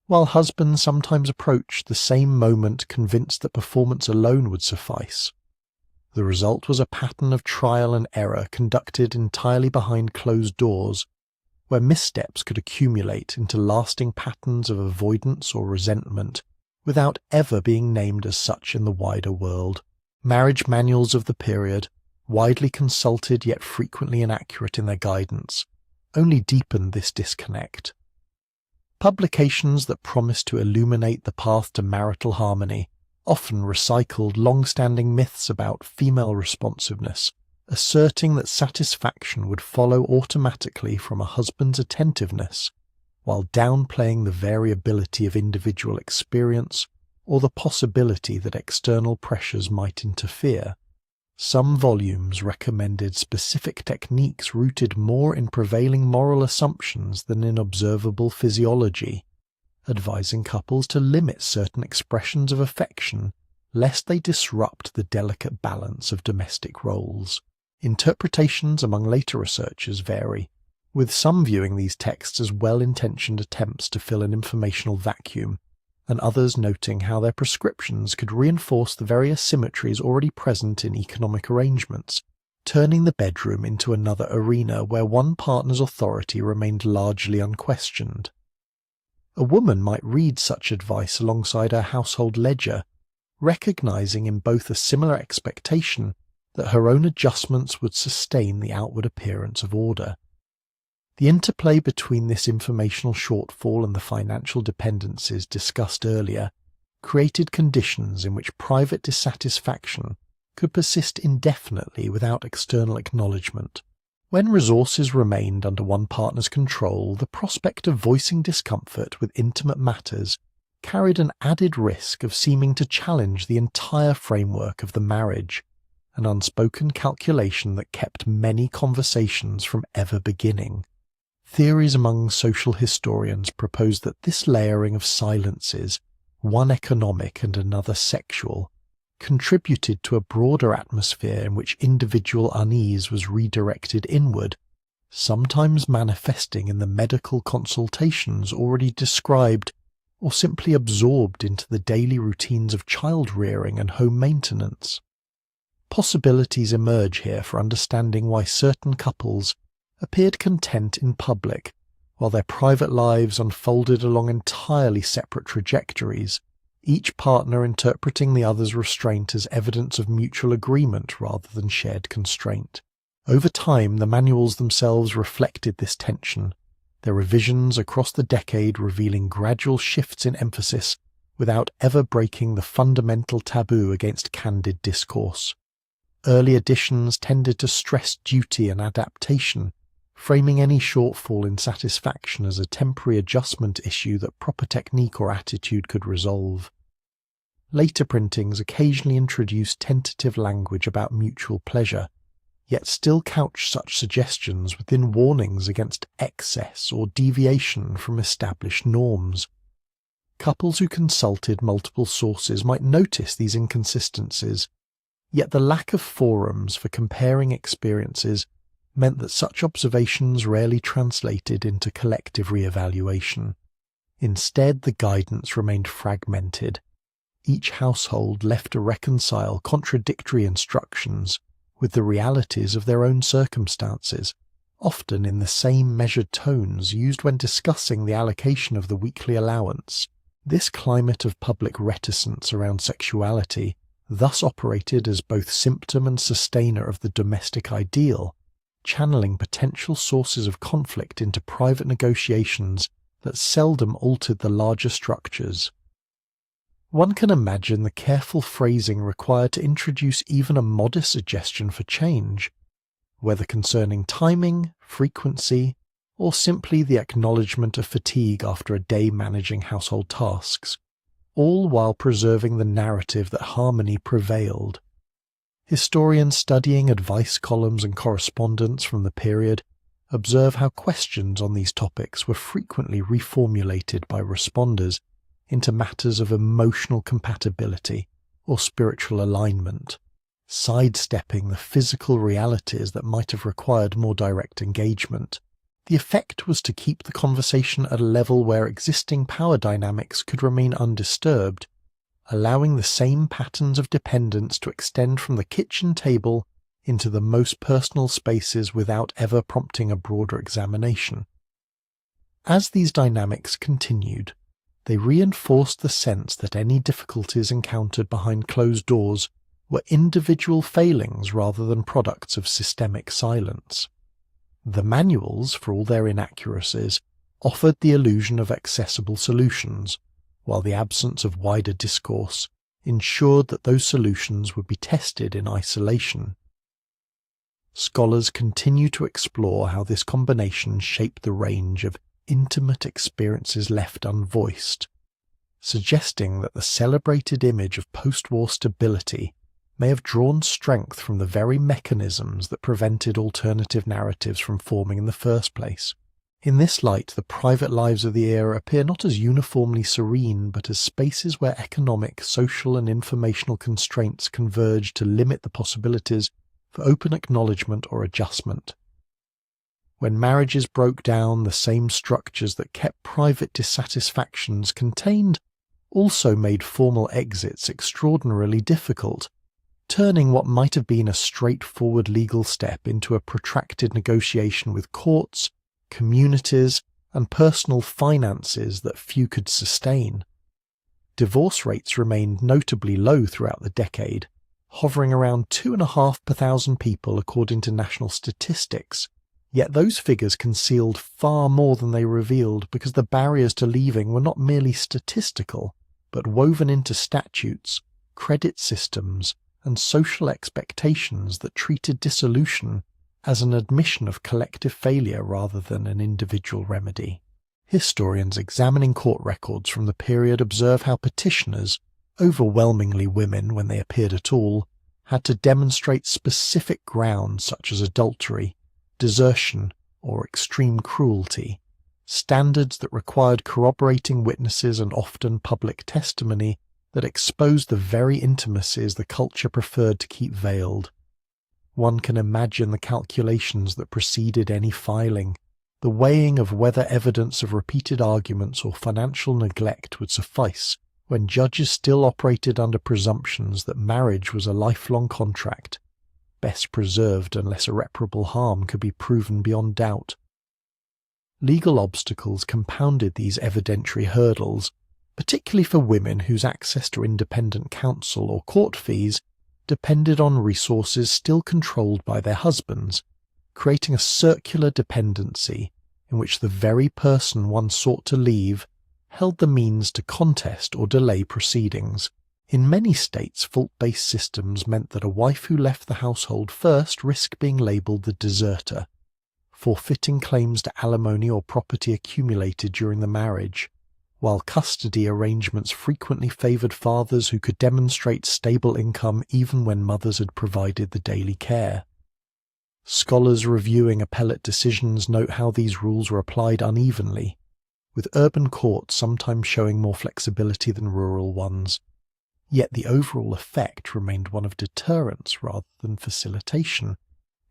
while husbands sometimes approached the same moment convinced that performance alone would suffice. The result was a pattern of trial and error conducted entirely behind closed doors, where missteps could accumulate into lasting patterns of avoidance or resentment without ever being named as such in the wider world. Marriage manuals of the period, widely consulted yet frequently inaccurate in their guidance, only deepened this disconnect. Publications that promised to illuminate the path to marital harmony often recycled long-standing myths about female responsiveness, asserting that satisfaction would follow automatically from a husband's attentiveness, while downplaying the variability of individual experience or the possibility that external pressures might interfere. Some volumes recommended specific techniques rooted more in prevailing moral assumptions than in observable physiology, advising couples to limit certain expressions of affection lest they disrupt the delicate balance of domestic roles. Interpretations among later researchers vary, with some viewing these texts as well-intentioned attempts to fill an informational vacuum, and others noting how their prescriptions could reinforce the very asymmetries already present in economic arrangements, turning the bedroom into another arena where one partner's authority remained largely unquestioned. A woman might read such advice alongside her household ledger, recognizing in both a similar expectation that her own adjustments would sustain the outward appearance of order. The interplay between this informational shortfall and the financial dependencies discussed earlier created conditions in which private dissatisfaction could persist indefinitely without external acknowledgement. When resources remained under one partner's control, the prospect of voicing discomfort with intimate matters carried an added risk of seeming to challenge the entire framework of the marriage, an unspoken calculation that kept many conversations from ever beginning. Theories among social historians propose that this layering of silences, one economic and another sexual, contributed to a broader atmosphere in which individual unease was redirected inward, sometimes manifesting in the medical consultations already described or simply absorbed into the daily routines of child-rearing and home maintenance. Possibilities emerge here for understanding why certain couples appeared content in public, while their private lives unfolded along entirely separate trajectories, each partner interpreting the other's restraint as evidence of mutual agreement rather than shared constraint. Over time, the manuals themselves reflected this tension, their revisions across the decade revealing gradual shifts in emphasis without ever breaking the fundamental taboo against candid discourse. Early editions tended to stress duty and adaptation, framing any shortfall in satisfaction as a temporary adjustment issue that proper technique or attitude could resolve. Later printings occasionally introduced tentative language about mutual pleasure, yet still couched such suggestions within warnings against excess or deviation from established norms. Couples who consulted multiple sources might notice these inconsistencies, yet the lack of forums for comparing experiences meant that such observations rarely translated into collective re-evaluation. Instead, the guidance remained fragmented, each household left to reconcile contradictory instructions, with the realities of their own circumstances, often in the same measured tones used when discussing the allocation of the weekly allowance. This climate of public reticence around sexuality thus operated as both symptom and sustainer of the domestic ideal, channeling potential sources of conflict into private negotiations that seldom altered the larger structures. One can imagine the careful phrasing required to introduce even a modest suggestion for change, whether concerning timing, frequency, or simply the acknowledgement of fatigue after a day managing household tasks, all while preserving the narrative that harmony prevailed. Historians studying advice columns and correspondence from the period observe how questions on these topics were frequently reformulated by responders into matters of emotional compatibility or spiritual alignment, sidestepping the physical realities that might have required more direct engagement. The effect was to keep the conversation at a level where existing power dynamics could remain undisturbed, allowing the same patterns of dependence to extend from the kitchen table into the most personal spaces without ever prompting a broader examination. As these dynamics continued, they reinforced the sense that any difficulties encountered behind closed doors were individual failings rather than products of systemic silence. The manuals, for all their inaccuracies, offered the illusion of accessible solutions, while the absence of wider discourse ensured that those solutions would be tested in isolation. Scholars continue to explore how this combination shaped the range of intimate experiences left unvoiced, suggesting that the celebrated image of post-war stability may have drawn strength from the very mechanisms that prevented alternative narratives from forming in the first place. In this light, the private lives of the era appear not as uniformly serene, but as spaces where economic, social, and informational constraints converge to limit the possibilities for open acknowledgement or adjustment. When marriages broke down, the same structures that kept private dissatisfactions contained also made formal exits extraordinarily difficult, turning what might have been a straightforward legal step into a protracted negotiation with courts, communities, and personal finances that few could sustain. Divorce rates remained notably low throughout the decade, hovering around 2.5 per thousand people according to national statistics, yet those figures concealed far more than they revealed because the barriers to leaving were not merely statistical, but woven into statutes, credit systems, and social expectations that treated dissolution as an admission of collective failure rather than an individual remedy. Historians examining court records from the period observe how petitioners, overwhelmingly women when they appeared at all, had to demonstrate specific grounds such as adultery, desertion, or extreme cruelty, standards that required corroborating witnesses and often public testimony that exposed the very intimacies the culture preferred to keep veiled. One can imagine the calculations that preceded any filing, the weighing of whether evidence of repeated arguments or financial neglect would suffice when judges still operated under presumptions that marriage was a lifelong contract, best preserved unless irreparable harm could be proven beyond doubt. Legal obstacles compounded these evidentiary hurdles, particularly for women whose access to independent counsel or court fees depended on resources still controlled by their husbands, creating a circular dependency in which the very person one sought to leave held the means to contest or delay proceedings. In many states, fault-based systems meant that a wife who left the household first risked being labelled the deserter, forfeiting claims to alimony or property accumulated during the marriage, while custody arrangements frequently favoured fathers who could demonstrate stable income even when mothers had provided the daily care. Scholars reviewing appellate decisions note how these rules were applied unevenly, with urban courts sometimes showing more flexibility than rural ones. Yet the overall effect remained one of deterrence rather than facilitation,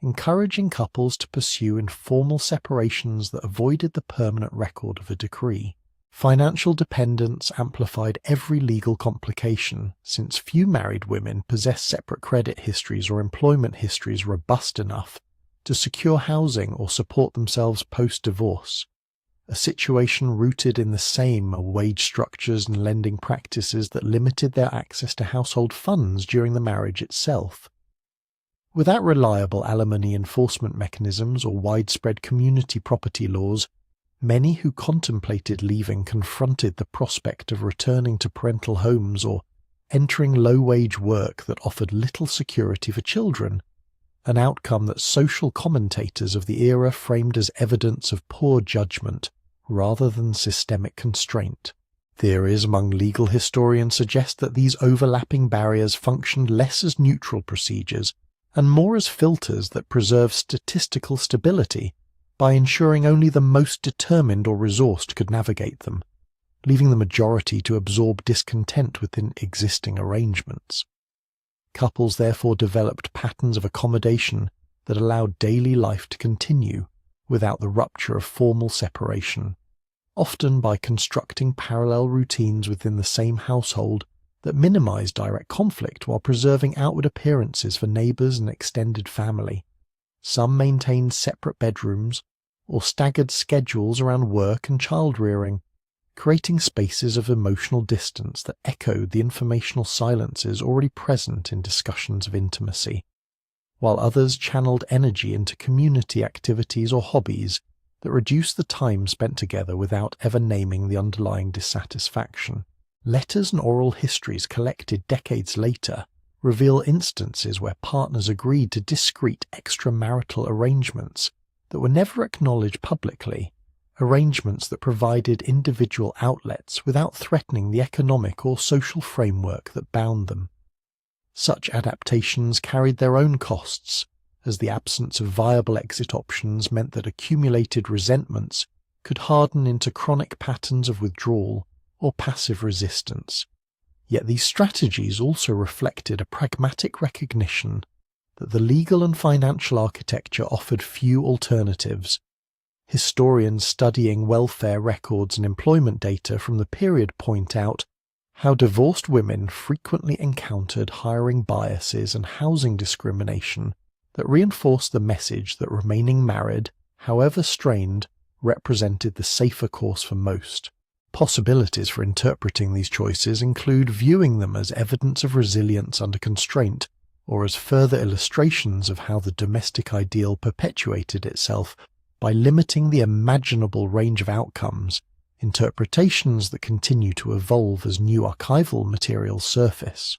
encouraging couples to pursue informal separations that avoided the permanent record of a decree. Financial dependence amplified every legal complication, since few married women possess separate credit histories or employment histories robust enough to secure housing or support themselves post-divorce, a situation rooted in the same wage structures and lending practices that limited their access to household funds during the marriage itself. Without reliable alimony enforcement mechanisms or widespread community property laws, many who contemplated leaving confronted the prospect of returning to parental homes or entering low-wage work that offered little security for children, an outcome that social commentators of the era framed as evidence of poor judgment rather than systemic constraint. Theories among legal historians suggest that these overlapping barriers functioned less as neutral procedures and more as filters that preserve statistical stability by ensuring only the most determined or resourced could navigate them, leaving the majority to absorb discontent within existing arrangements. Couples therefore developed patterns of accommodation that allowed daily life to continue without the rupture of formal separation, often by constructing parallel routines within the same household that minimized direct conflict while preserving outward appearances for neighbors and extended family. Some maintained separate bedrooms or staggered schedules around work and child-rearing, creating spaces of emotional distance that echoed the informational silences already present in discussions of intimacy, while others channeled energy into community activities or hobbies that reduced the time spent together without ever naming the underlying dissatisfaction. Letters and oral histories collected decades later reveal instances where partners agreed to discreet extramarital arrangements that were never acknowledged publicly, arrangements that provided individual outlets without threatening the economic or social framework that bound them. Such adaptations carried their own costs, as the absence of viable exit options meant that accumulated resentments could harden into chronic patterns of withdrawal or passive resistance. Yet these strategies also reflected a pragmatic recognition that the legal and financial architecture offered few alternatives. Historians studying welfare records and employment data from the period point out how divorced women frequently encountered hiring biases and housing discrimination that reinforced the message that remaining married, however strained, represented the safer course for most. Possibilities for interpreting these choices include viewing them as evidence of resilience under constraint, or as further illustrations of how the domestic ideal perpetuated itself by limiting the imaginable range of outcomes, interpretations that continue to evolve as new archival materials surface.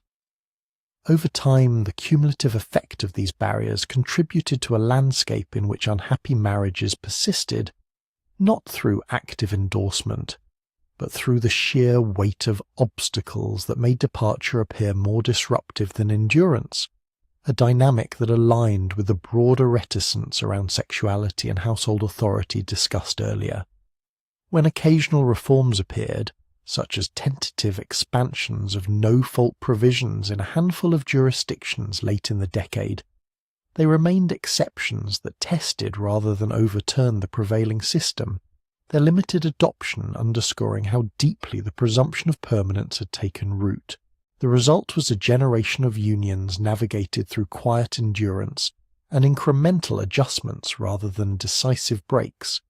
Over time, the cumulative effect of these barriers contributed to a landscape in which unhappy marriages persisted, not through active endorsement, but through the sheer weight of obstacles that made departure appear more disruptive than endurance, a dynamic that aligned with the broader reticence around sexuality and household authority discussed earlier. When occasional reforms appeared, such as tentative expansions of no-fault provisions in a handful of jurisdictions late in the decade, they remained exceptions that tested rather than overturned the prevailing system, their limited adoption underscoring how deeply the presumption of permanence had taken root. The result was a generation of unions navigated through quiet endurance and incremental adjustments rather than decisive breaks,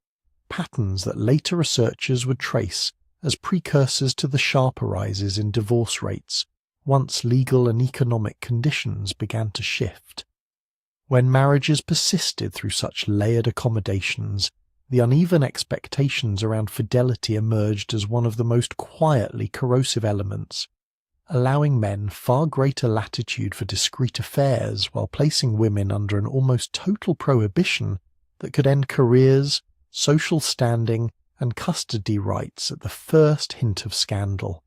patterns that later researchers would trace as precursors to the sharper rises in divorce rates once legal and economic conditions began to shift. When marriages persisted through such layered accommodations, the uneven expectations around fidelity emerged as one of the most quietly corrosive elements, allowing men far greater latitude for discreet affairs while placing women under an almost total prohibition that could end careers, social standing, and custody rights at the first hint of scandal.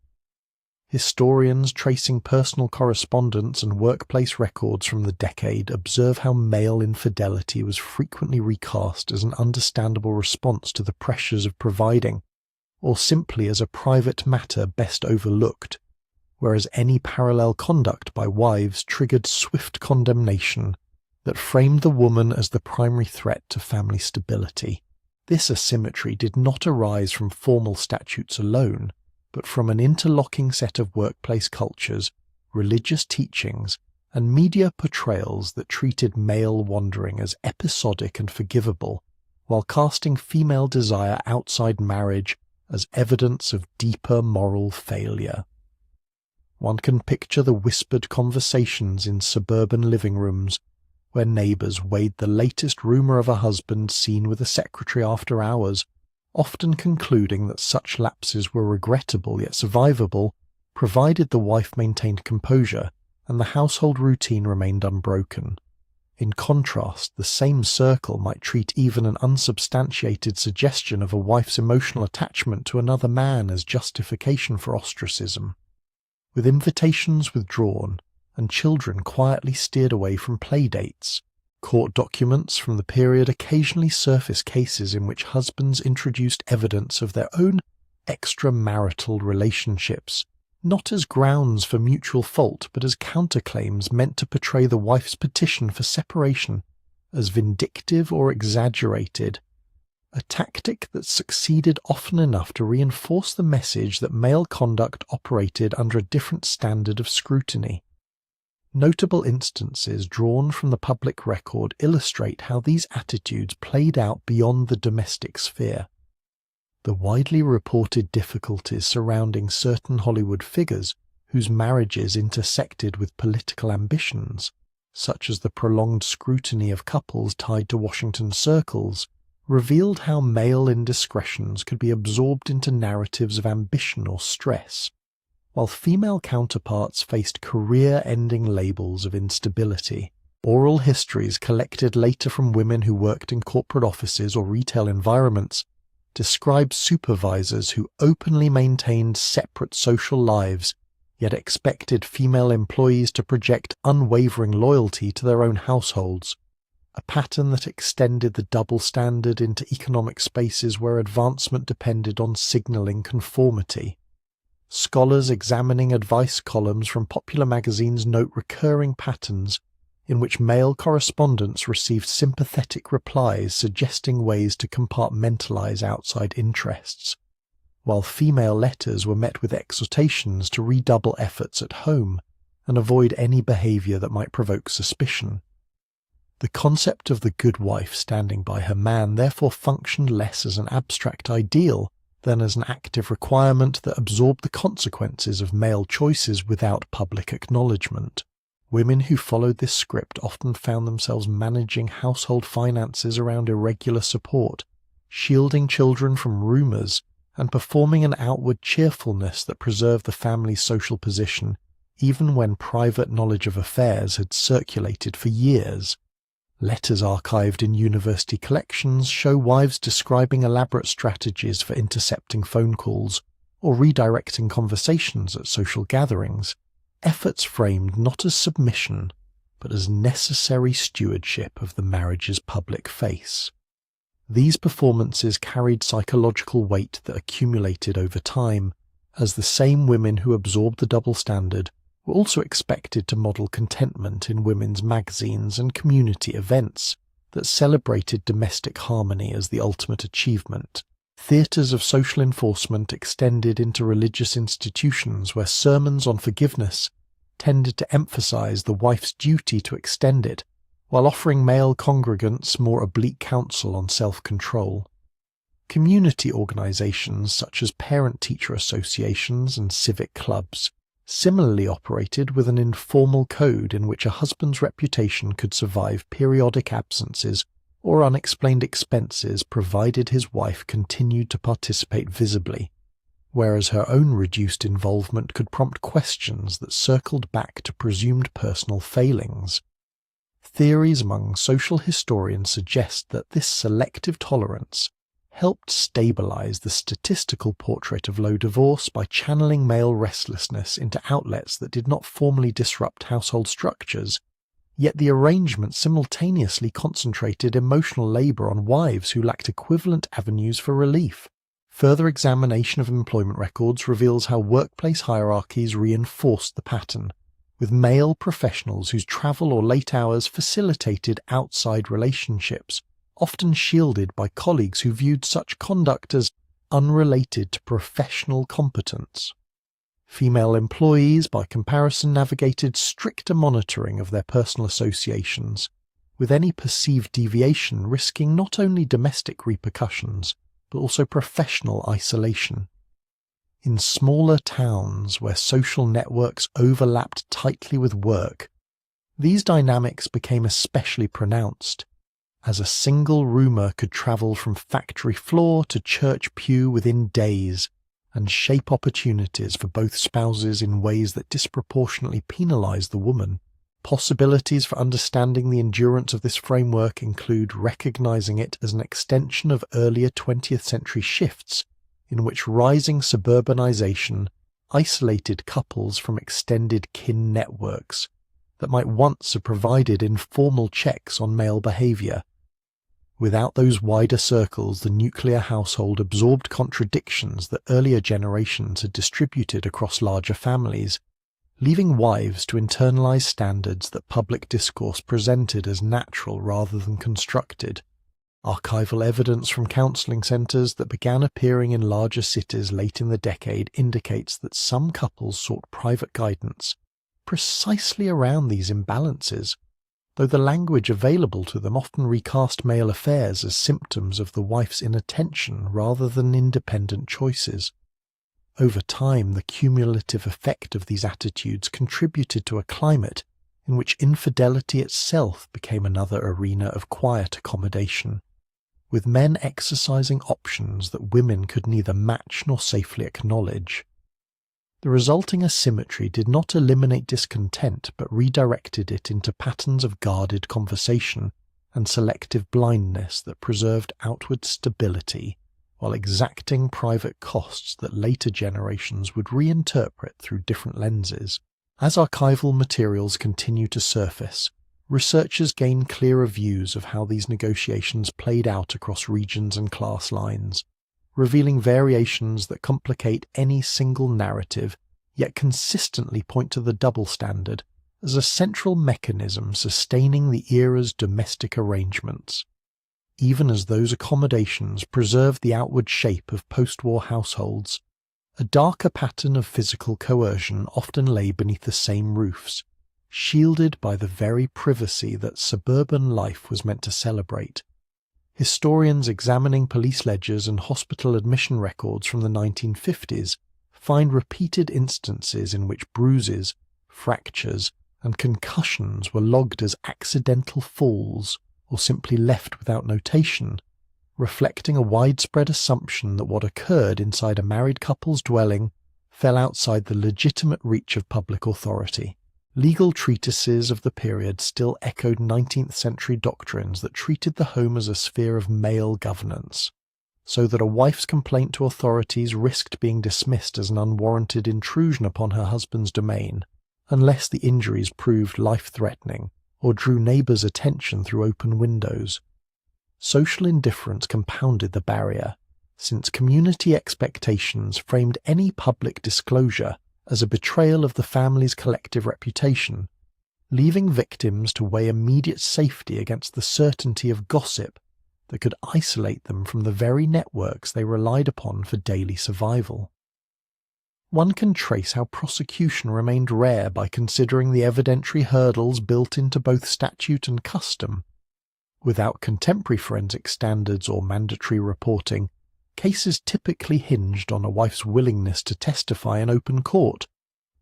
Historians tracing personal correspondence and workplace records from the decade observe how male infidelity was frequently recast as an understandable response to the pressures of providing, or simply as a private matter best overlooked, whereas any parallel conduct by wives triggered swift condemnation that framed the woman as the primary threat to family stability. This asymmetry did not arise from formal statutes alone, but from an interlocking set of workplace cultures, religious teachings, and media portrayals that treated male wandering as episodic and forgivable, while casting female desire outside marriage as evidence of deeper moral failure. One can picture the whispered conversations in suburban living rooms, where neighbours weighed the latest rumour of a husband seen with a secretary after hours, often concluding that such lapses were regrettable yet survivable, provided the wife maintained composure and the household routine remained unbroken. In contrast, the same circle might treat even an unsubstantiated suggestion of a wife's emotional attachment to another man as justification for ostracism. With invitations withdrawn and children quietly steered away from playdates, court documents from the period occasionally surface cases in which husbands introduced evidence of their own extramarital relationships, not as grounds for mutual fault but as counterclaims meant to portray the wife's petition for separation as vindictive or exaggerated, a tactic that succeeded often enough to reinforce the message that male conduct operated under a different standard of scrutiny. Notable instances drawn from the public record illustrate how these attitudes played out beyond the domestic sphere. The widely reported difficulties surrounding certain Hollywood figures whose marriages intersected with political ambitions, such as the prolonged scrutiny of couples tied to Washington circles, revealed how male indiscretions could be absorbed into narratives of ambition or stress, while female counterparts faced career-ending labels of instability. Oral histories collected later from women who worked in corporate offices or retail environments describe supervisors who openly maintained separate social lives, yet expected female employees to project unwavering loyalty to their own households, a pattern that extended the double standard into economic spaces where advancement depended on signaling conformity. Scholars examining advice columns from popular magazines note recurring patterns in which male correspondents received sympathetic replies suggesting ways to compartmentalize outside interests, while female letters were met with exhortations to redouble efforts at home and avoid any behavior that might provoke suspicion. The concept of the good wife standing by her man therefore functioned less as an abstract ideal than as an active requirement that absorbed the consequences of male choices without public acknowledgement. Women who followed this script often found themselves managing household finances around irregular support, shielding children from rumours, and performing an outward cheerfulness that preserved the family's social position, even when private knowledge of affairs had circulated for years. Letters archived in university collections show wives describing elaborate strategies for intercepting phone calls or redirecting conversations at social gatherings, efforts framed not as submission, but as necessary stewardship of the marriage's public face. These performances carried psychological weight that accumulated over time, as the same women who absorbed the double standard were also expected to model contentment in women's magazines and community events that celebrated domestic harmony as the ultimate achievement. Theatres of social enforcement extended into religious institutions where sermons on forgiveness tended to emphasize the wife's duty to extend it, while offering male congregants more oblique counsel on self-control. Community organizations such as parent-teacher associations and civic clubs similarly operated with an informal code in which a husband's reputation could survive periodic absences or unexplained expenses provided his wife continued to participate visibly, whereas her own reduced involvement could prompt questions that circled back to presumed personal failings. Theories among social historians suggest that this selective tolerance helped stabilize the statistical portrait of low divorce by channeling male restlessness into outlets that did not formally disrupt household structures, yet the arrangement simultaneously concentrated emotional labor on wives who lacked equivalent avenues for relief. Further examination of employment records reveals how workplace hierarchies reinforced the pattern, with male professionals whose travel or late hours facilitated outside relationships, often shielded by colleagues who viewed such conduct as unrelated to professional competence. Female employees, by comparison, navigated stricter monitoring of their personal associations, with any perceived deviation risking not only domestic repercussions, but also professional isolation. In smaller towns where social networks overlapped tightly with work, these dynamics became especially pronounced, as a single rumour could travel from factory floor to church pew within days and shape opportunities for both spouses in ways that disproportionately penalised the woman. Possibilities for understanding the endurance of this framework include recognising it as an extension of earlier 20th century shifts in which rising suburbanisation isolated couples from extended kin networks that might once have provided informal checks on male behaviour. Without those wider circles, the nuclear household absorbed contradictions that earlier generations had distributed across larger families, leaving wives to internalise standards that public discourse presented as natural rather than constructed. Archival evidence from counselling centres that began appearing in larger cities late in the decade indicates that some couples sought private guidance precisely around these imbalances, though the language available to them often recast male affairs as symptoms of the wife's inattention rather than independent choices. Over time, the cumulative effect of these attitudes contributed to a climate in which infidelity itself became another arena of quiet accommodation, with men exercising options that women could neither match nor safely acknowledge. The resulting asymmetry did not eliminate discontent but redirected it into patterns of guarded conversation and selective blindness that preserved outward stability while exacting private costs that later generations would reinterpret through different lenses. As archival materials continue to surface, researchers gain clearer views of how these negotiations played out across regions and class lines, revealing variations that complicate any single narrative, yet consistently point to the double standard as a central mechanism sustaining the era's domestic arrangements. Even as those accommodations preserved the outward shape of post-war households, a darker pattern of physical coercion often lay beneath the same roofs, shielded by the very privacy that suburban life was meant to celebrate. Historians examining police ledgers and hospital admission records from the 1950s find repeated instances in which bruises, fractures, and concussions were logged as accidental falls or simply left without notation, reflecting a widespread assumption that what occurred inside a married couple's dwelling fell outside the legitimate reach of public authority. Legal treatises of the period still echoed 19th century doctrines that treated the home as a sphere of male governance, so that a wife's complaint to authorities risked being dismissed as an unwarranted intrusion upon her husband's domain, unless the injuries proved life-threatening or drew neighbours' attention through open windows. Social indifference compounded the barrier, since community expectations framed any public disclosure as a betrayal of the family's collective reputation, leaving victims to weigh immediate safety against the certainty of gossip that could isolate them from the very networks they relied upon for daily survival. One can trace how prosecution remained rare by considering the evidentiary hurdles built into both statute and custom. Without contemporary forensic standards or mandatory reporting, cases typically hinged on a wife's willingness to testify in open court,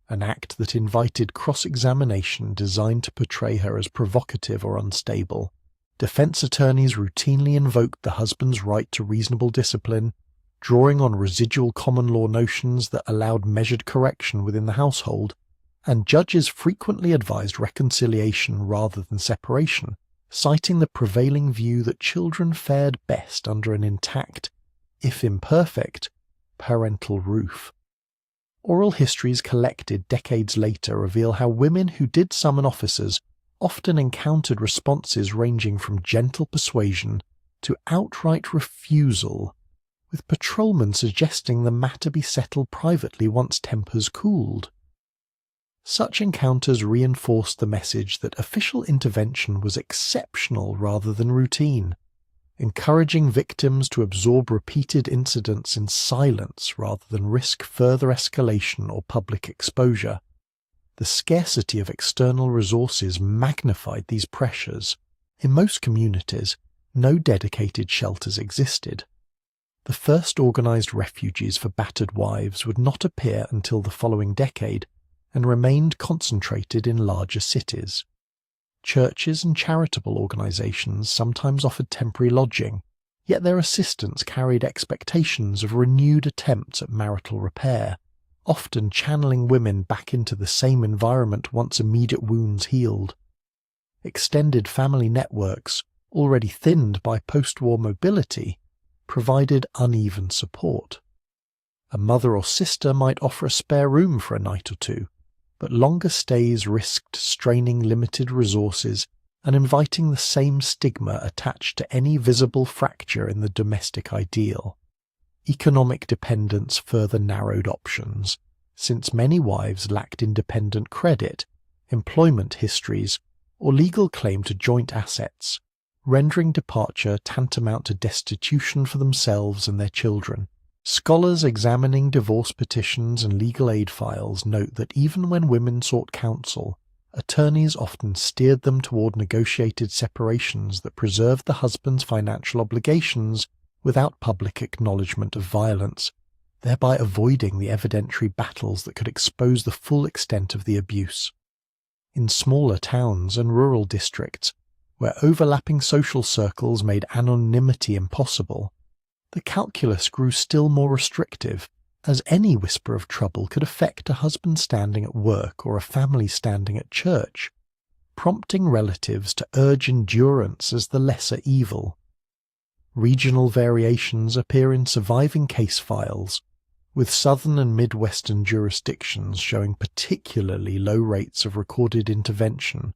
an act that invited cross-examination designed to portray her as provocative or unstable. Defense attorneys routinely invoked the husband's right to reasonable discipline, drawing on residual common law notions that allowed measured correction within the household, and judges frequently advised reconciliation rather than separation, citing the prevailing view that children fared best under an intact, if imperfect, parental roof. Oral histories collected decades later reveal how women who did summon officers often encountered responses ranging from gentle persuasion to outright refusal, with patrolmen suggesting the matter be settled privately once tempers cooled. Such encounters reinforced the message that official intervention was exceptional rather than routine, encouraging victims to absorb repeated incidents in silence rather than risk further escalation or public exposure. The scarcity of external resources magnified these pressures. In most communities, no dedicated shelters existed. The first organised refuges for battered wives would not appear until the following decade and remained concentrated in larger cities. Churches and charitable organisations sometimes offered temporary lodging, yet their assistance carried expectations of renewed attempts at marital repair, often channeling women back into the same environment once immediate wounds healed. Extended family networks, already thinned by post-war mobility, provided uneven support. A mother or sister might offer a spare room for a night or two, but longer stays risked straining limited resources and inviting the same stigma attached to any visible fracture in the domestic ideal. Economic dependence further narrowed options, since many wives lacked independent credit, employment histories, or legal claim to joint assets, rendering departure tantamount to destitution for themselves and their children. Scholars examining divorce petitions and legal aid files note that even when women sought counsel, attorneys often steered them toward negotiated separations that preserved the husband's financial obligations without public acknowledgement of violence, thereby avoiding the evidentiary battles that could expose the full extent of the abuse. In smaller towns and rural districts, where overlapping social circles made anonymity impossible, the calculus grew still more restrictive, as any whisper of trouble could affect a husband standing at work or a family standing at church, prompting relatives to urge endurance as the lesser evil. Regional variations appear in surviving case files, with southern and midwestern jurisdictions showing particularly low rates of recorded intervention,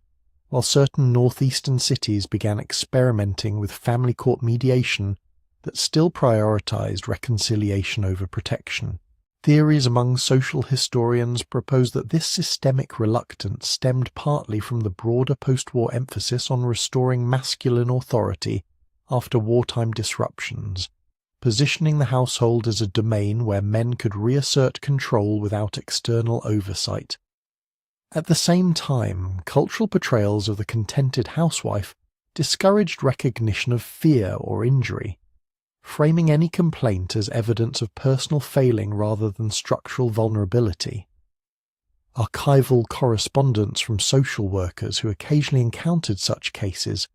while certain northeastern cities began experimenting with family court mediation that still prioritized reconciliation over protection. Theories among social historians propose that this systemic reluctance stemmed partly from the broader post-war emphasis on restoring masculine authority after wartime disruptions, positioning the household as a domain where men could reassert control without external oversight. At the same time, cultural portrayals of the contented housewife discouraged recognition of fear or injury, framing any complaint as evidence of personal failing rather than structural vulnerability. Archival correspondence from social workers who occasionally encountered such cases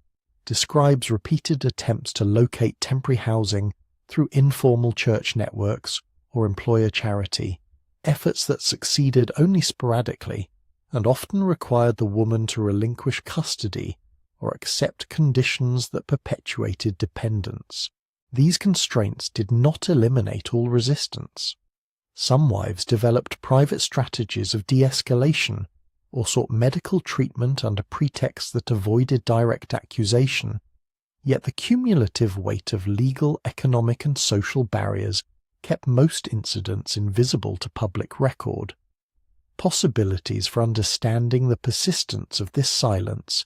describes repeated attempts to locate temporary housing through informal church networks or employer charity, efforts that succeeded only sporadically and often required the woman to relinquish custody or accept conditions that perpetuated dependence. These constraints did not eliminate all resistance. Some wives developed private strategies of de-escalation or sought medical treatment under pretexts that avoided direct accusation, yet the cumulative weight of legal, economic and social barriers kept most incidents invisible to public record. Possibilities for understanding the persistence of this silence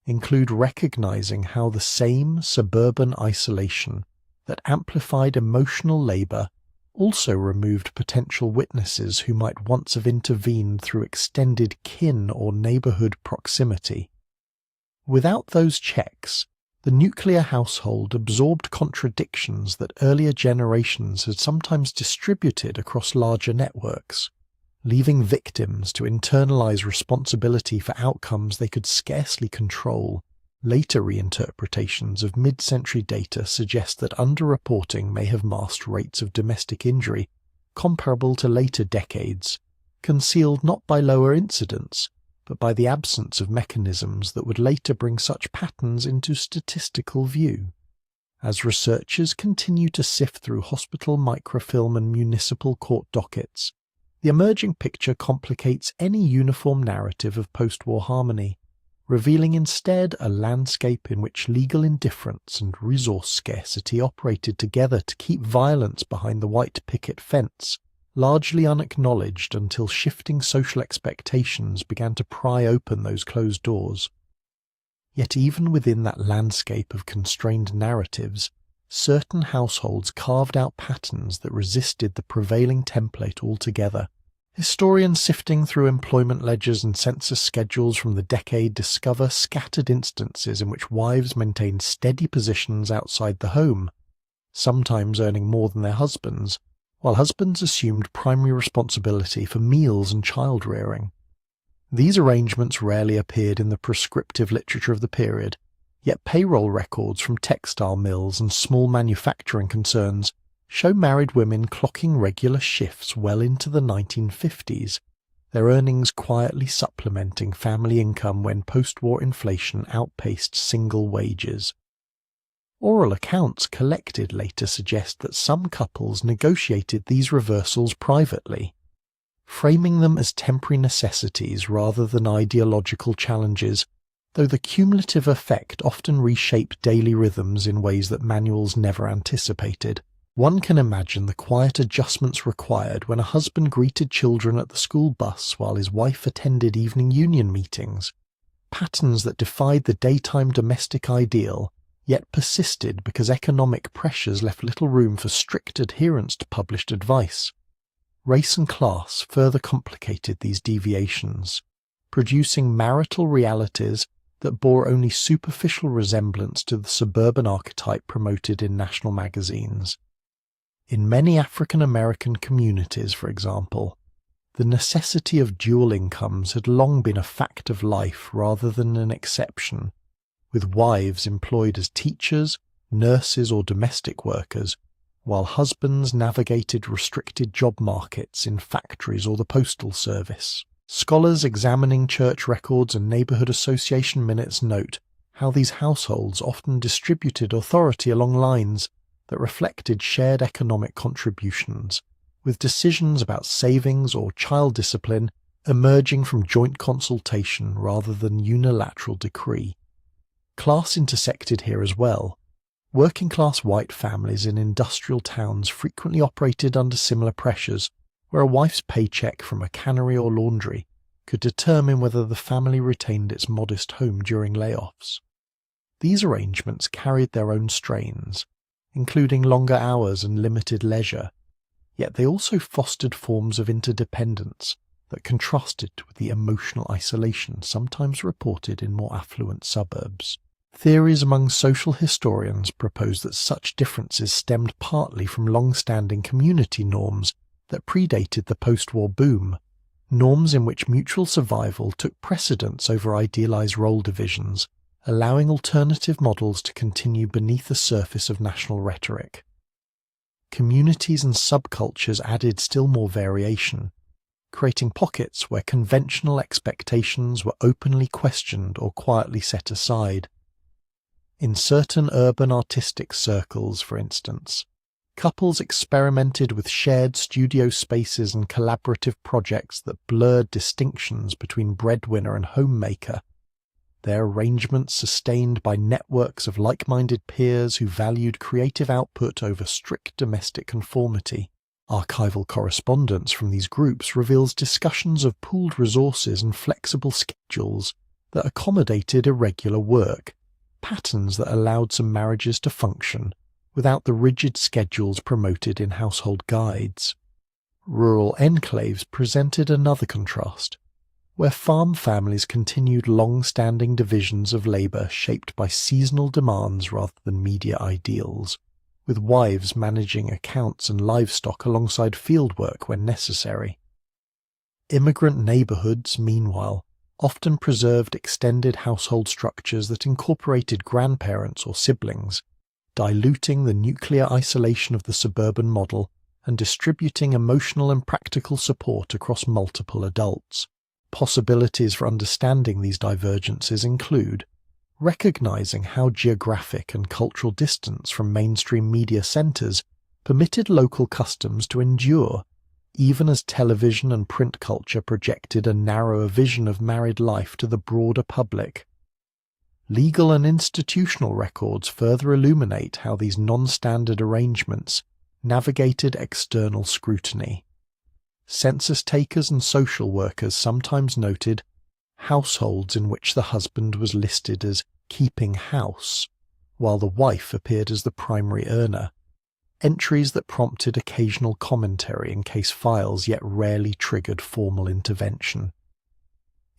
include recognizing how the same suburban isolation that amplified emotional labor also removed potential witnesses who might once have intervened through extended kin or neighborhood proximity. Without those checks, the nuclear household absorbed contradictions that earlier generations had sometimes distributed across larger networks, leaving victims to internalize responsibility for outcomes they could scarcely control. Later reinterpretations of mid-century data suggest that underreporting may have masked rates of domestic injury comparable to later decades, concealed not by lower incidence, but by the absence of mechanisms that would later bring such patterns into statistical view. As researchers continue to sift through hospital microfilm and municipal court dockets, the emerging picture complicates any uniform narrative of post-war harmony, revealing instead a landscape in which legal indifference and resource scarcity operated together to keep violence behind the white picket fence, largely unacknowledged until shifting social expectations began to pry open those closed doors. Yet even within that landscape of constrained narratives, certain households carved out patterns that resisted the prevailing template altogether. Historians sifting through employment ledgers and census schedules from the decade discover scattered instances in which wives maintained steady positions outside the home, sometimes earning more than their husbands, while husbands assumed primary responsibility for meals and child-rearing. These arrangements rarely appeared in the prescriptive literature of the period, yet payroll records from textile mills and small manufacturing concerns show married women clocking regular shifts well into the 1950s, their earnings quietly supplementing family income when post-war inflation outpaced single wages. Oral accounts collected later suggest that some couples negotiated these reversals privately, framing them as temporary necessities rather than ideological challenges, though the cumulative effect often reshaped daily rhythms in ways that manuals never anticipated. One can imagine the quiet adjustments required when a husband greeted children at the school bus while his wife attended evening union meetings, patterns that defied the daytime domestic ideal, yet persisted because economic pressures left little room for strict adherence to published advice. Race and class further complicated these deviations, producing marital realities that bore only superficial resemblance to the suburban archetype promoted in national magazines. In many African American communities, for example, the necessity of dual incomes had long been a fact of life rather than an exception, with wives employed as teachers, nurses, or domestic workers, while husbands navigated restricted job markets in factories or the postal service. Scholars examining church records and neighborhood association minutes note how these households often distributed authority along lines that reflected shared economic contributions, with decisions about savings or child discipline emerging from joint consultation rather than unilateral decree. Class intersected here as well. Working-class white families in industrial towns frequently operated under similar pressures, where a wife's paycheck from a cannery or laundry could determine whether the family retained its modest home during layoffs. These arrangements carried their own strains, including longer hours and limited leisure, yet they also fostered forms of interdependence that contrasted with the emotional isolation sometimes reported in more affluent suburbs. Theories among social historians propose that such differences stemmed partly from long-standing community norms that predated the post-war boom, norms in which mutual survival took precedence over idealized role divisions, allowing alternative models to continue beneath the surface of national rhetoric. Communities and subcultures added still more variation, creating pockets where conventional expectations were openly questioned or quietly set aside. In certain urban artistic circles, for instance, couples experimented with shared studio spaces and collaborative projects that blurred distinctions between breadwinner and homemaker, their arrangements sustained by networks of like-minded peers who valued creative output over strict domestic conformity. Archival correspondence from these groups reveals discussions of pooled resources and flexible schedules that accommodated irregular work, patterns that allowed some marriages to function without the rigid schedules promoted in household guides. Rural enclaves presented another contrast, where farm families continued long-standing divisions of labour shaped by seasonal demands rather than media ideals, with wives managing accounts and livestock alongside fieldwork when necessary. Immigrant neighbourhoods, meanwhile, often preserved extended household structures that incorporated grandparents or siblings, diluting the nuclear isolation of the suburban model and distributing emotional and practical support across multiple adults. Possibilities for understanding these divergences include recognizing how geographic and cultural distance from mainstream media centers permitted local customs to endure, even as television and print culture projected a narrower vision of married life to the broader public. Legal and institutional records further illuminate how these non-standard arrangements navigated external scrutiny. Census takers and social workers sometimes noted households in which the husband was listed as keeping house, while the wife appeared as the primary earner, entries that prompted occasional commentary in case files yet rarely triggered formal intervention.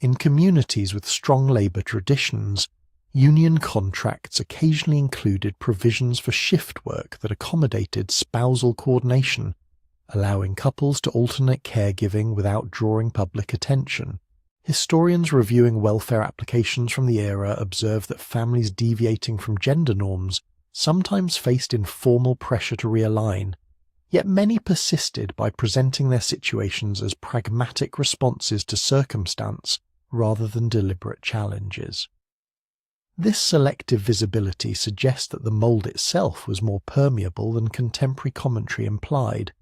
In communities with strong labour traditions, union contracts occasionally included provisions for shift work that accommodated spousal coordination, allowing couples to alternate caregiving without drawing public attention. Historians reviewing welfare applications from the era observe that families deviating from gender norms sometimes faced informal pressure to realign, yet many persisted by presenting their situations as pragmatic responses to circumstance rather than deliberate challenges. This selective visibility suggests that the mould itself was more permeable than contemporary commentary implied,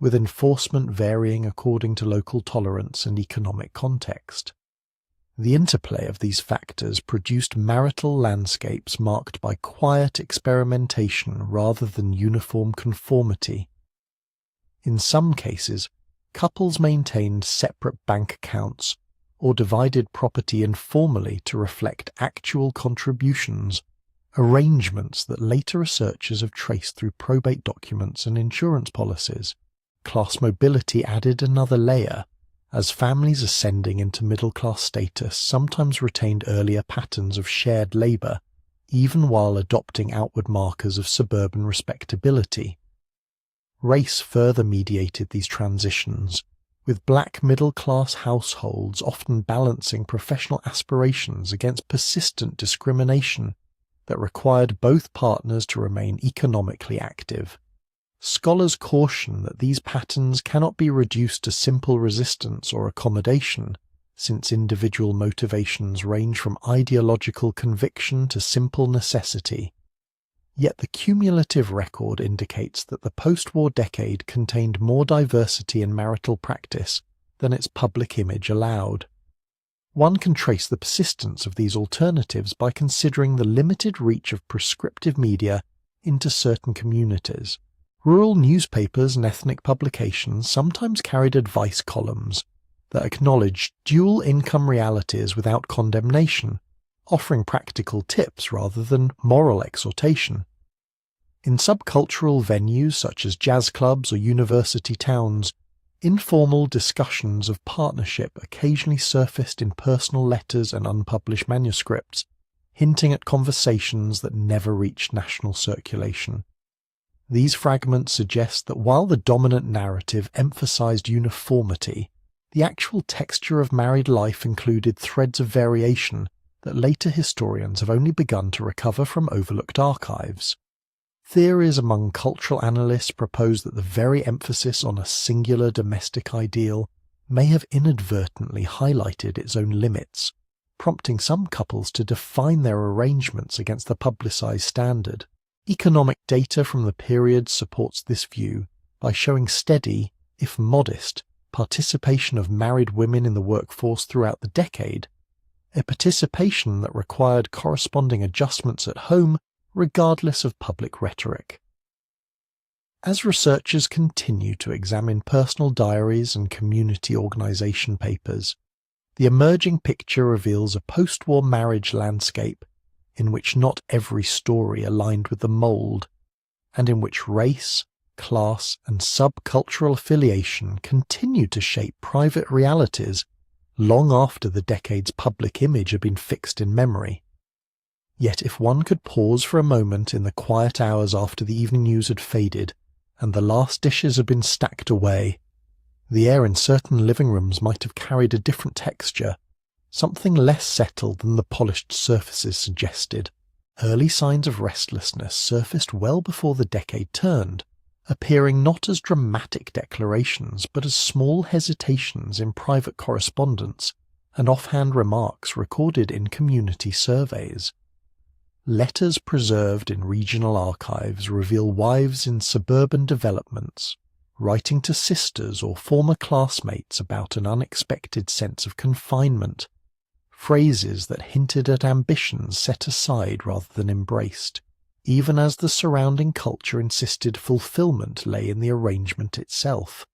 with enforcement varying according to local tolerance and economic context. The interplay of these factors produced marital landscapes marked by quiet experimentation rather than uniform conformity. In some cases, couples maintained separate bank accounts or divided property informally to reflect actual contributions, arrangements that later researchers have traced through probate documents and insurance policies. Class mobility added another layer, as families ascending into middle-class status sometimes retained earlier patterns of shared labour, even while adopting outward markers of suburban respectability. Race further mediated these transitions, with black middle-class households often balancing professional aspirations against persistent discrimination that required both partners to remain economically active. Scholars caution that these patterns cannot be reduced to simple resistance or accommodation, since individual motivations range from ideological conviction to simple necessity. Yet the cumulative record indicates that the post-war decade contained more diversity in marital practice than its public image allowed. One can trace the persistence of these alternatives by considering the limited reach of prescriptive media into certain communities. Rural newspapers and ethnic publications sometimes carried advice columns that acknowledged dual income realities without condemnation, offering practical tips rather than moral exhortation. In subcultural venues such as jazz clubs or university towns, informal discussions of partnership occasionally surfaced in personal letters and unpublished manuscripts, hinting at conversations that never reached national circulation. These fragments suggest that while the dominant narrative emphasized uniformity, the actual texture of married life included threads of variation that later historians have only begun to recover from overlooked archives. Theories among cultural analysts propose that the very emphasis on a singular domestic ideal may have inadvertently highlighted its own limits, prompting some couples to define their arrangements against the publicized standard. Economic data from the period supports this view by showing steady, if modest, participation of married women in the workforce throughout the decade, a participation that required corresponding adjustments at home regardless of public rhetoric. As researchers continue to examine personal diaries and community organization papers, the emerging picture reveals a post-war marriage landscape in which not every story aligned with the mould, and in which race, class, and subcultural affiliation continue to shape private realities long after the decade's public image had been fixed in memory. Yet if one could pause for a moment in the quiet hours after the evening news had faded and the last dishes had been stacked away, the air in certain living rooms might have carried a different texture, something less settled than the polished surfaces suggested. Early signs of restlessness surfaced well before the decade turned, appearing not as dramatic declarations but as small hesitations in private correspondence and offhand remarks recorded in community surveys. Letters preserved in regional archives reveal wives in suburban developments writing to sisters or former classmates about an unexpected sense of confinement, phrases that hinted at ambitions set aside rather than embraced, even as the surrounding culture insisted fulfillment lay in the arrangement itself.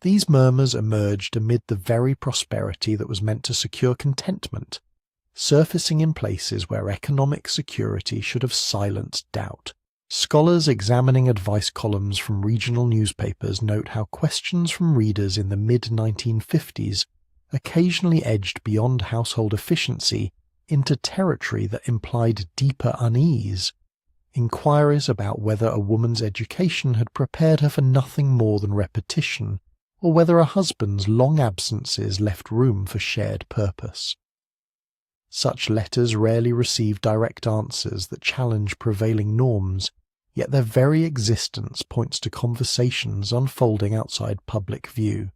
These murmurs emerged amid the very prosperity that was meant to secure contentment, surfacing in places where economic security should have silenced doubt. Scholars examining advice columns from regional newspapers note how questions from readers in the mid-1950s occasionally edged beyond household efficiency into territory that implied deeper unease. Inquiries about whether a woman's education had prepared her for nothing more than repetition, or whether a husband's long absences left room for shared purpose. Such letters rarely receive direct answers that challenge prevailing norms, yet their very existence points to conversations unfolding outside public view.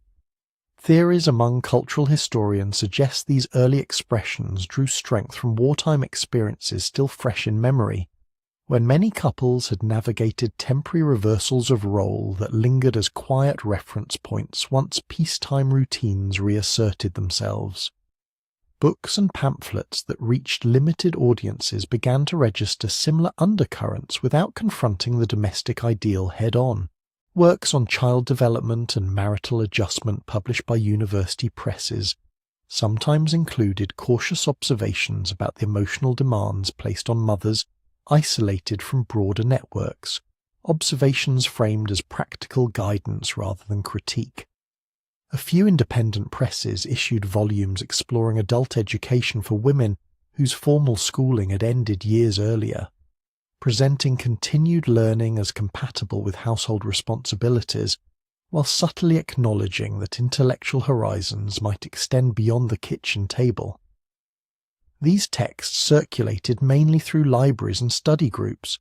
Theories among cultural historians suggest these early expressions drew strength from wartime experiences still fresh in memory, when many couples had navigated temporary reversals of role that lingered as quiet reference points once peacetime routines reasserted themselves. Books and pamphlets that reached limited audiences began to register similar undercurrents without confronting the domestic ideal head-on. Works on child development and marital adjustment published by university presses sometimes included cautious observations about the emotional demands placed on mothers isolated from broader networks, observations framed as practical guidance rather than critique. A few independent presses issued volumes exploring adult education for women whose formal schooling had ended years earlier, presenting continued learning as compatible with household responsibilities, while subtly acknowledging that intellectual horizons might extend beyond the kitchen table. These texts circulated mainly through libraries and study groups,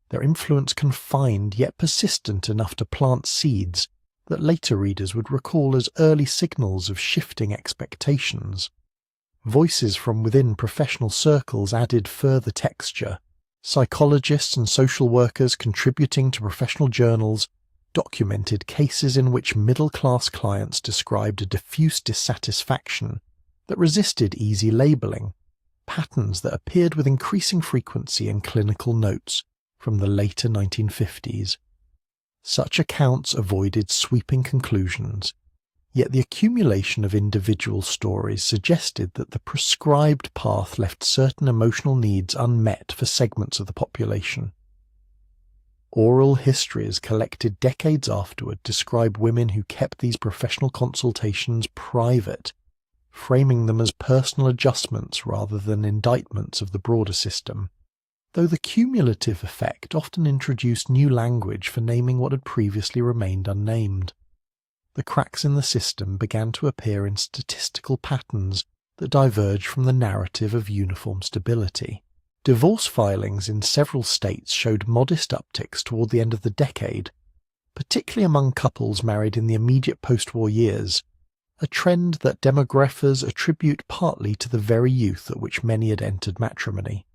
their influence confined yet persistent enough to plant seeds that later readers would recall as early signals of shifting expectations. Voices from within professional circles added further texture. Psychologists and social workers contributing to professional journals documented cases in which middle-class clients described a diffuse dissatisfaction that resisted easy labelling, patterns that appeared with increasing frequency in clinical notes from the later 1950s. Such accounts avoided sweeping conclusions, yet the accumulation of individual stories suggested that the prescribed path left certain emotional needs unmet for segments of the population. Oral histories collected decades afterward describe women who kept these professional consultations private, framing them as personal adjustments rather than indictments of the broader system, though the cumulative effect often introduced new language for naming what had previously remained unnamed. The cracks in the system began to appear in statistical patterns that diverged from the narrative of uniform stability. Divorce filings in several states showed modest upticks toward the end of the decade, particularly among couples married in the immediate post-war years, a trend that demographers attribute partly to the very youth at which many had entered matrimony.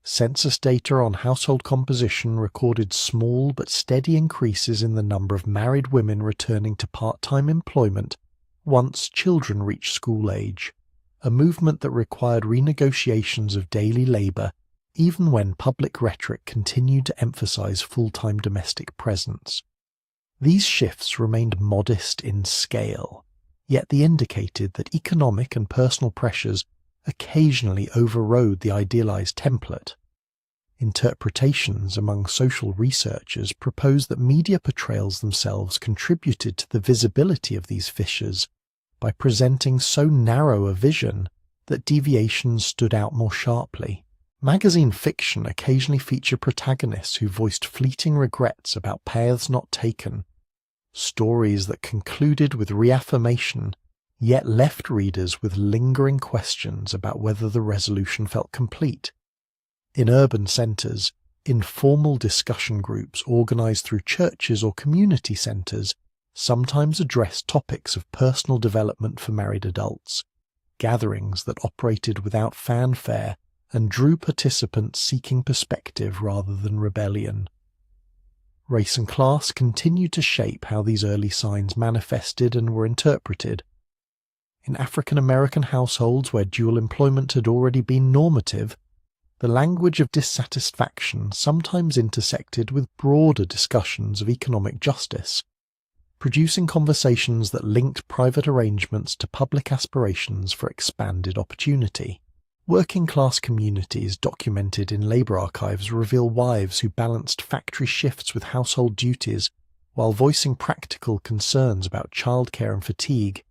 Census data on household composition recorded small but steady increases in the number of married women returning to part-time employment once children reached school age, a movement that required renegotiations of daily labour even when public rhetoric continued to emphasize full-time domestic presence. These shifts remained modest in scale, yet they indicated that economic and personal pressures occasionally overrode the idealized template. Interpretations among social researchers propose that media portrayals themselves contributed to the visibility of these fissures by presenting so narrow a vision that deviations stood out more sharply. Magazine fiction occasionally featured protagonists who voiced fleeting regrets about paths not taken, stories that concluded with reaffirmation yet left readers with lingering questions about whether the resolution felt complete. In urban centres, informal discussion groups organised through churches or community centres sometimes addressed topics of personal development for married adults, gatherings that operated without fanfare and drew participants seeking perspective rather than rebellion. Race and class continued to shape how these early signs manifested and were interpreted. In African American households where dual employment had already been normative, the language of dissatisfaction sometimes intersected with broader discussions of economic justice, producing conversations that linked private arrangements to public aspirations for expanded opportunity. Working-class communities documented in labour archives reveal wives who balanced factory shifts with household duties while voicing practical concerns about childcare and fatigue,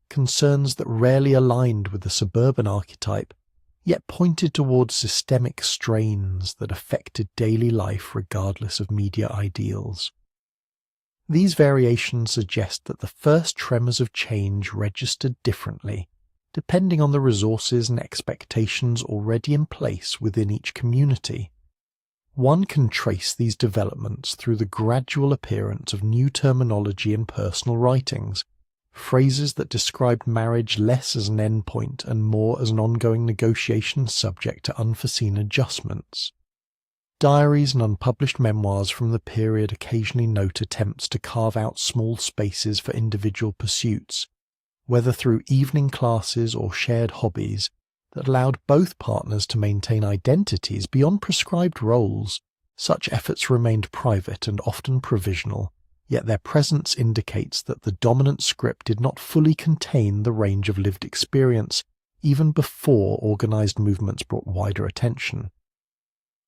concerns that rarely aligned with the suburban archetype, yet pointed towards systemic strains that affected daily life regardless of media ideals. These variations suggest that the first tremors of change registered differently, depending on the resources and expectations already in place within each community. One can trace these developments through the gradual appearance of new terminology in personal writings, phrases that described marriage less as an endpoint and more as an ongoing negotiation subject to unforeseen adjustments. Diaries and unpublished memoirs from the period occasionally note attempts to carve out small spaces for individual pursuits, whether through evening classes or shared hobbies, that allowed both partners to maintain identities beyond prescribed roles. Such efforts remained private and often provisional, yet their presence indicates that the dominant script did not fully contain the range of lived experience, even before organized movements brought wider attention.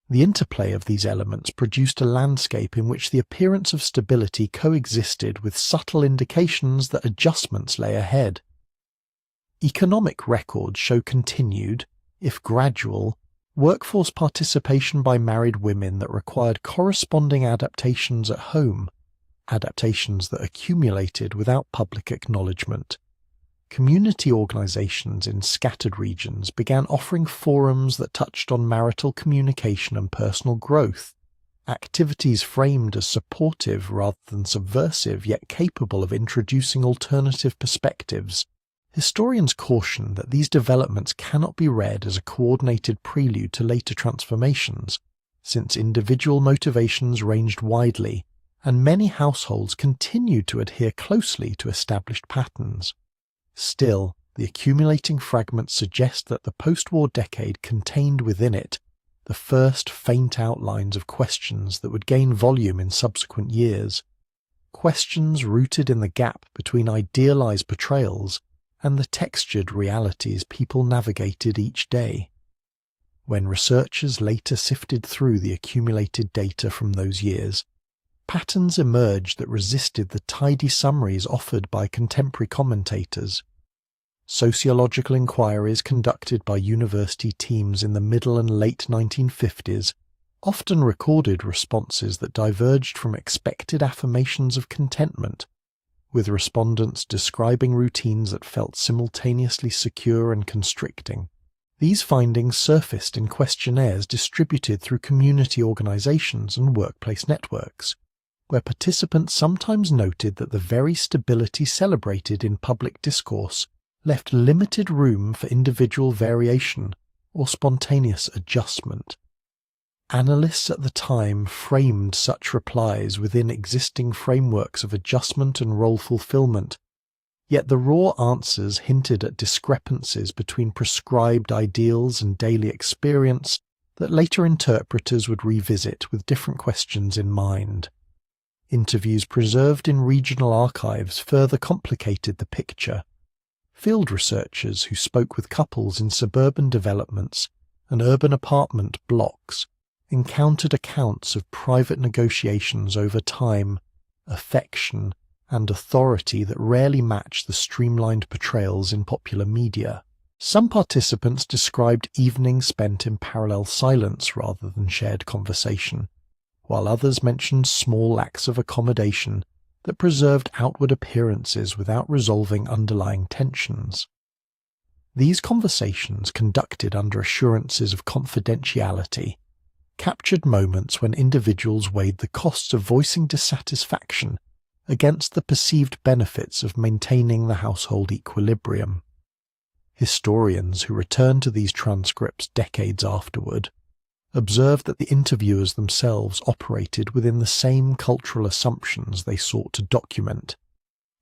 The interplay of these elements produced a landscape in which the appearance of stability coexisted with subtle indications that adjustments lay ahead. Economic records show continued, if gradual, workforce participation by married women that required corresponding adaptations at home, adaptations that accumulated without public acknowledgement. Community organizations in scattered regions began offering forums that touched on marital communication and personal growth, activities framed as supportive rather than subversive yet capable of introducing alternative perspectives. Historians caution that these developments cannot be read as a coordinated prelude to later transformations, since individual motivations ranged widely, and many households continued to adhere closely to established patterns. Still, the accumulating fragments suggest that the post-war decade contained within it the first faint outlines of questions that would gain volume in subsequent years, questions rooted in the gap between idealized portrayals and the textured realities people navigated each day. When researchers later sifted through the accumulated data from those years, patterns emerged that resisted the tidy summaries offered by contemporary commentators. Sociological inquiries conducted by university teams in the middle and late 1950s often recorded responses that diverged from expected affirmations of contentment, with respondents describing routines that felt simultaneously secure and constricting. These findings surfaced in questionnaires distributed through community organizations and workplace networks, where participants sometimes noted that the very stability celebrated in public discourse left limited room for individual variation or spontaneous adjustment. Analysts at the time framed such replies within existing frameworks of adjustment and role fulfillment, yet the raw answers hinted at discrepancies between prescribed ideals and daily experience that later interpreters would revisit with different questions in mind. Interviews preserved in regional archives further complicated the picture. Field researchers who spoke with couples in suburban developments and urban apartment blocks encountered accounts of private negotiations over time, affection, and authority that rarely matched the streamlined portrayals in popular media. Some participants described evenings spent in parallel silence rather than shared conversation, while others mentioned small acts of accommodation that preserved outward appearances without resolving underlying tensions. These conversations, conducted under assurances of confidentiality, captured moments when individuals weighed the costs of voicing dissatisfaction against the perceived benefits of maintaining the household equilibrium. Historians who returned to these transcripts decades afterward observed that the interviewers themselves operated within the same cultural assumptions they sought to document,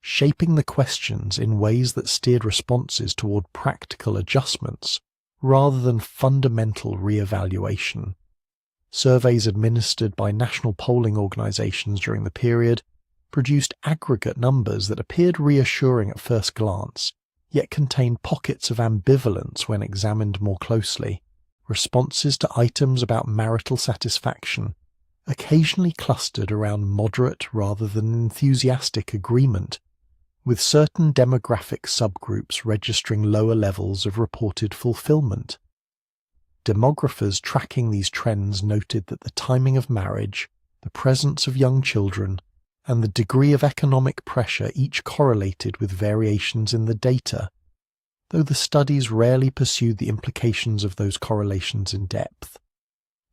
shaping the questions in ways that steered responses toward practical adjustments rather than fundamental re-evaluation. Surveys administered by national polling organizations during the period produced aggregate numbers that appeared reassuring at first glance, yet contain pockets of ambivalence when examined more closely, responses to items about marital satisfaction, occasionally clustered around moderate rather than enthusiastic agreement, with certain demographic subgroups registering lower levels of reported fulfillment. Demographers tracking these trends noted that the timing of marriage, the presence of young children, and the degree of economic pressure each correlated with variations in the data, though the studies rarely pursued the implications of those correlations in depth.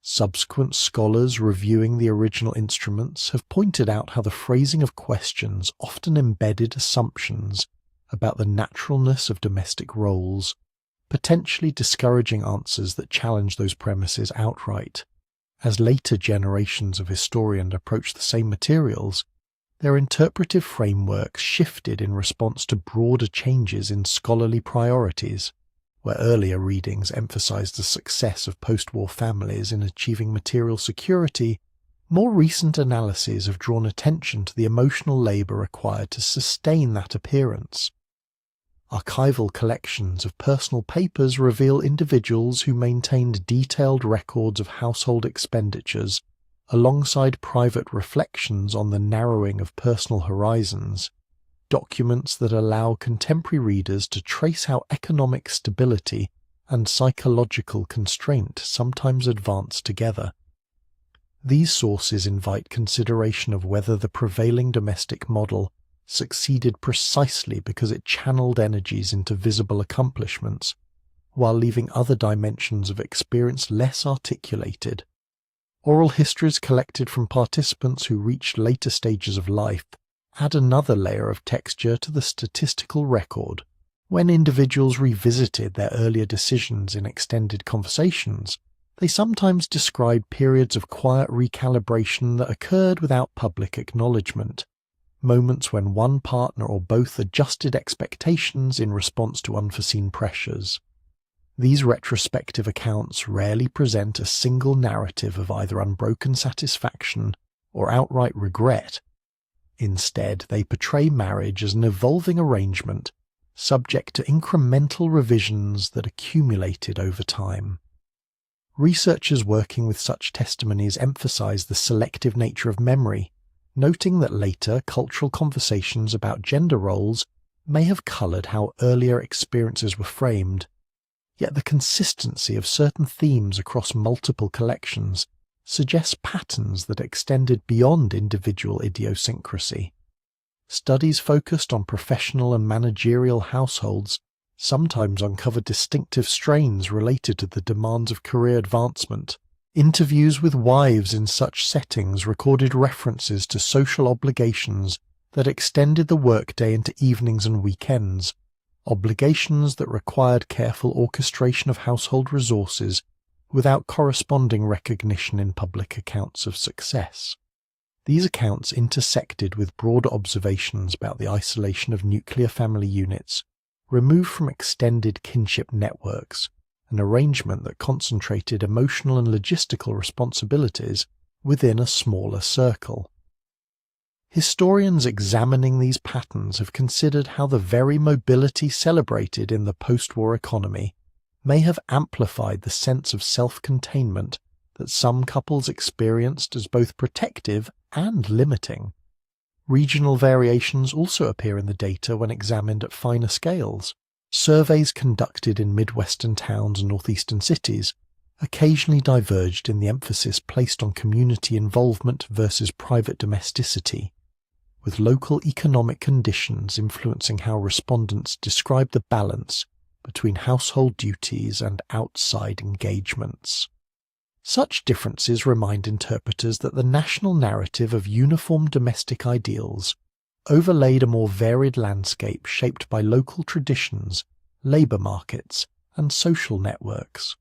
Subsequent scholars reviewing the original instruments have pointed out how the phrasing of questions often embedded assumptions about the naturalness of domestic roles, potentially discouraging answers that challenge those premises outright. As later generations of historians approached the same materials, their interpretive frameworks shifted in response to broader changes in scholarly priorities. Where earlier readings emphasized the success of post-war families in achieving material security, more recent analyses have drawn attention to the emotional labor required to sustain that appearance. Archival collections of personal papers reveal individuals who maintained detailed records of household expenditures alongside private reflections on the narrowing of personal horizons, documents that allow contemporary readers to trace how economic stability and psychological constraint sometimes advance together. These sources invite consideration of whether the prevailing domestic model succeeded precisely because it channeled energies into visible accomplishments, while leaving other dimensions of experience less articulated. Oral histories collected from participants who reached later stages of life add another layer of texture to the statistical record. When individuals revisited their earlier decisions in extended conversations, they sometimes described periods of quiet recalibration that occurred without public acknowledgement, moments when one partner or both adjusted expectations in response to unforeseen pressures. These retrospective accounts rarely present a single narrative of either unbroken satisfaction or outright regret. Instead, they portray marriage as an evolving arrangement, subject to incremental revisions that accumulated over time. Researchers working with such testimonies emphasize the selective nature of memory, noting that later cultural conversations about gender roles may have colored how earlier experiences were framed. Yet the consistency of certain themes across multiple collections suggests patterns that extended beyond individual idiosyncrasy. Studies focused on professional and managerial households sometimes uncover distinctive strains related to the demands of career advancement. Interviews with wives in such settings recorded references to social obligations that extended the workday into evenings and weekends, obligations that required careful orchestration of household resources without corresponding recognition in public accounts of success. These accounts intersected with broader observations about the isolation of nuclear family units, removed from extended kinship networks, an arrangement that concentrated emotional and logistical responsibilities within a smaller circle. Historians examining these patterns have considered how the very mobility celebrated in the post-war economy may have amplified the sense of self-containment that some couples experienced as both protective and limiting. Regional variations also appear in the data when examined at finer scales. Surveys conducted in Midwestern towns and northeastern cities occasionally diverged in the emphasis placed on community involvement versus private domesticity, with local economic conditions influencing how respondents described the balance between household duties and outside engagements. Such differences remind interpreters that the national narrative of uniform domestic ideals overlaid a more varied landscape shaped by local traditions, labour markets, and social networks.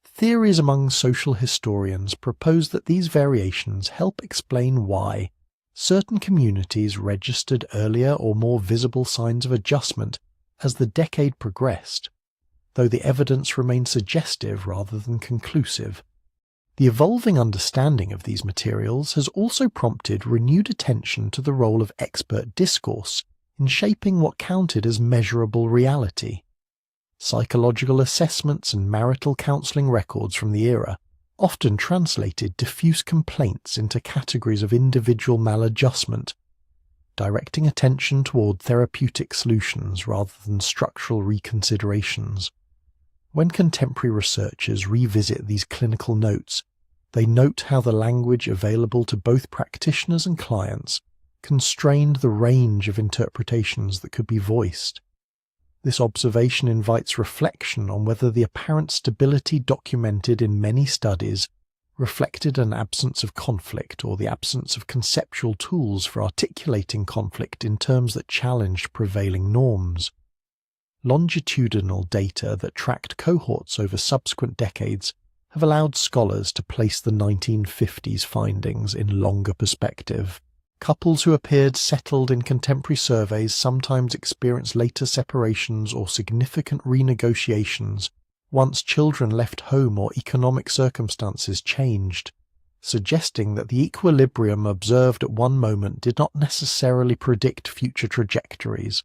Theories among social historians propose that these variations help explain why certain communities registered earlier or more visible signs of adjustment as the decade progressed, though the evidence remained suggestive rather than conclusive. The evolving understanding of these materials has also prompted renewed attention to the role of expert discourse in shaping what counted as measurable reality. Psychological assessments and marital counselling records from the era often translated diffuse complaints into categories of individual maladjustment, directing attention toward therapeutic solutions rather than structural reconsiderations. When contemporary researchers revisit these clinical notes, they note how the language available to both practitioners and clients constrained the range of interpretations that could be voiced. This observation invites reflection on whether the apparent stability documented in many studies reflected an absence of conflict or the absence of conceptual tools for articulating conflict in terms that challenged prevailing norms. Longitudinal data that tracked cohorts over subsequent decades have allowed scholars to place the 1950s findings in longer perspective. Couples who appeared settled in contemporary surveys sometimes experience later separations or significant renegotiations once children left home or economic circumstances changed, suggesting that the equilibrium observed at one moment did not necessarily predict future trajectories.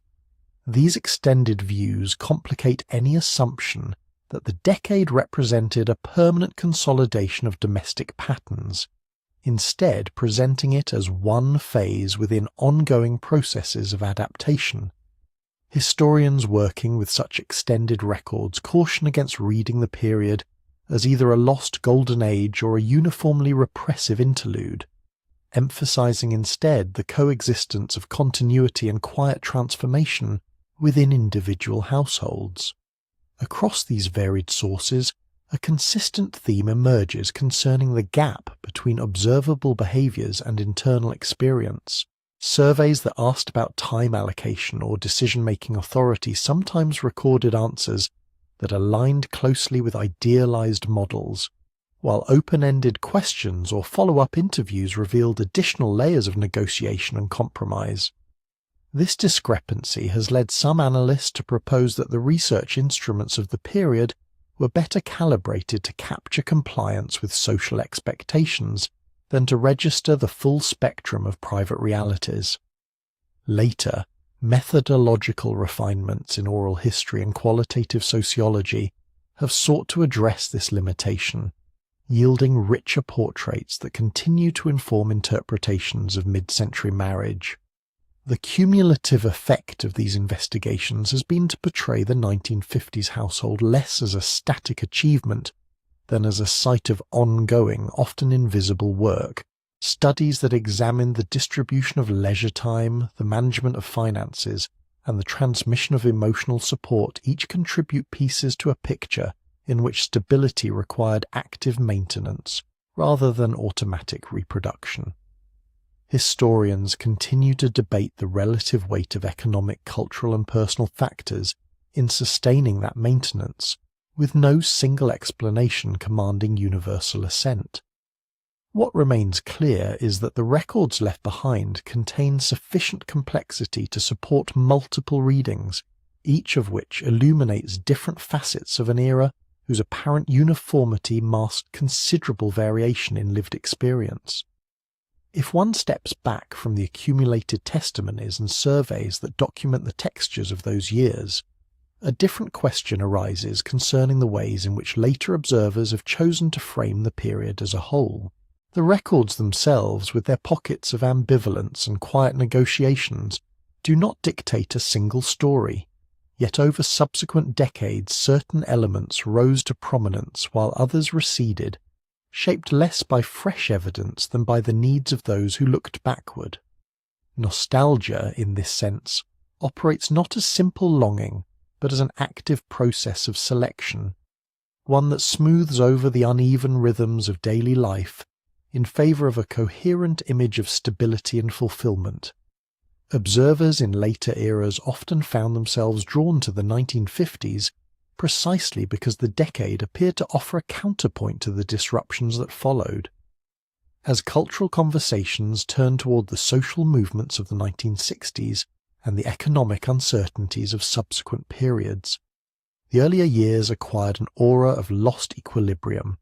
These extended views complicate any assumption that the decade represented a permanent consolidation of domestic patterns, instead presenting it as one phase within ongoing processes of adaptation. Historians working with such extended records caution against reading the period as either a lost golden age or a uniformly repressive interlude, emphasizing instead the coexistence of continuity and quiet transformation within individual households. Across these varied sources, a consistent theme emerges concerning the gap between observable behaviors and internal experience. Surveys that asked about time allocation or decision-making authority sometimes recorded answers that aligned closely with idealized models, while open-ended questions or follow-up interviews revealed additional layers of negotiation and compromise. This discrepancy has led some analysts to propose that the research instruments of the period were better calibrated to capture compliance with social expectations than to register the full spectrum of private realities. Later, methodological refinements in oral history and qualitative sociology have sought to address this limitation, yielding richer portraits that continue to inform interpretations of mid-century marriage. The cumulative effect of these investigations has been to portray the 1950s household less as a static achievement than as a site of ongoing, often invisible work. Studies that examine the distribution of leisure time, the management of finances, and the transmission of emotional support each contribute pieces to a picture in which stability required active maintenance rather than automatic reproduction. Historians continue to debate the relative weight of economic, cultural, and personal factors in sustaining that maintenance, with no single explanation commanding universal assent. What remains clear is that the records left behind contain sufficient complexity to support multiple readings, each of which illuminates different facets of an era whose apparent uniformity masked considerable variation in lived experience. If one steps back from the accumulated testimonies and surveys that document the textures of those years, a different question arises concerning the ways in which later observers have chosen to frame the period as a whole. The records themselves, with their pockets of ambivalence and quiet negotiations, do not dictate a single story, yet over subsequent decades certain elements rose to prominence while others receded, shaped less by fresh evidence than by the needs of those who looked backward. Nostalgia, in this sense, operates not as simple longing, but as an active process of selection, one that smooths over the uneven rhythms of daily life in favour of a coherent image of stability and fulfilment. Observers in later eras often found themselves drawn to the 1950s precisely because the decade appeared to offer a counterpoint to the disruptions that followed. As cultural conversations turned toward the social movements of the 1960s and the economic uncertainties of subsequent periods, the earlier years acquired an aura of lost equilibrium,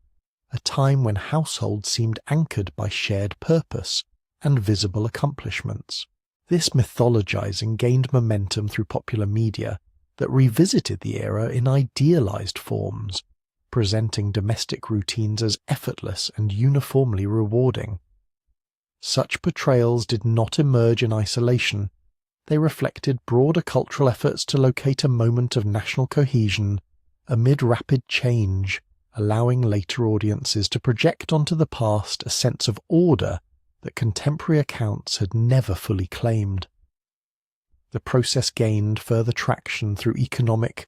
a time when households seemed anchored by shared purpose and visible accomplishments. This mythologizing gained momentum through popular media that revisited the era in idealized forms, presenting domestic routines as effortless and uniformly rewarding. Such portrayals did not emerge in isolation. They reflected broader cultural efforts to locate a moment of national cohesion amid rapid change, allowing later audiences to project onto the past a sense of order that contemporary accounts had never fully claimed. The process gained further traction through economic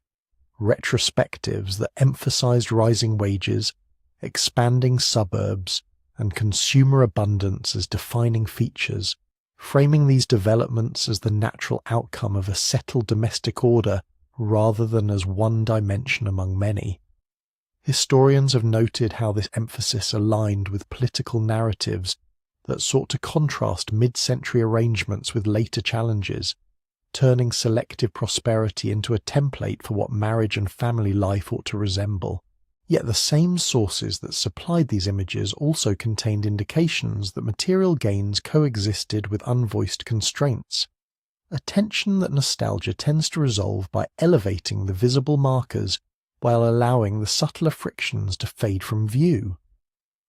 retrospectives that emphasized rising wages, expanding suburbs, and consumer abundance as defining features, framing these developments as the natural outcome of a settled domestic order rather than as one dimension among many. Historians have noted how this emphasis aligned with political narratives that sought to contrast mid-century arrangements with later challenges, turning selective prosperity into a template for what marriage and family life ought to resemble. Yet the same sources that supplied these images also contained indications that material gains coexisted with unvoiced constraints, a tension that nostalgia tends to resolve by elevating the visible markers while allowing the subtler frictions to fade from view.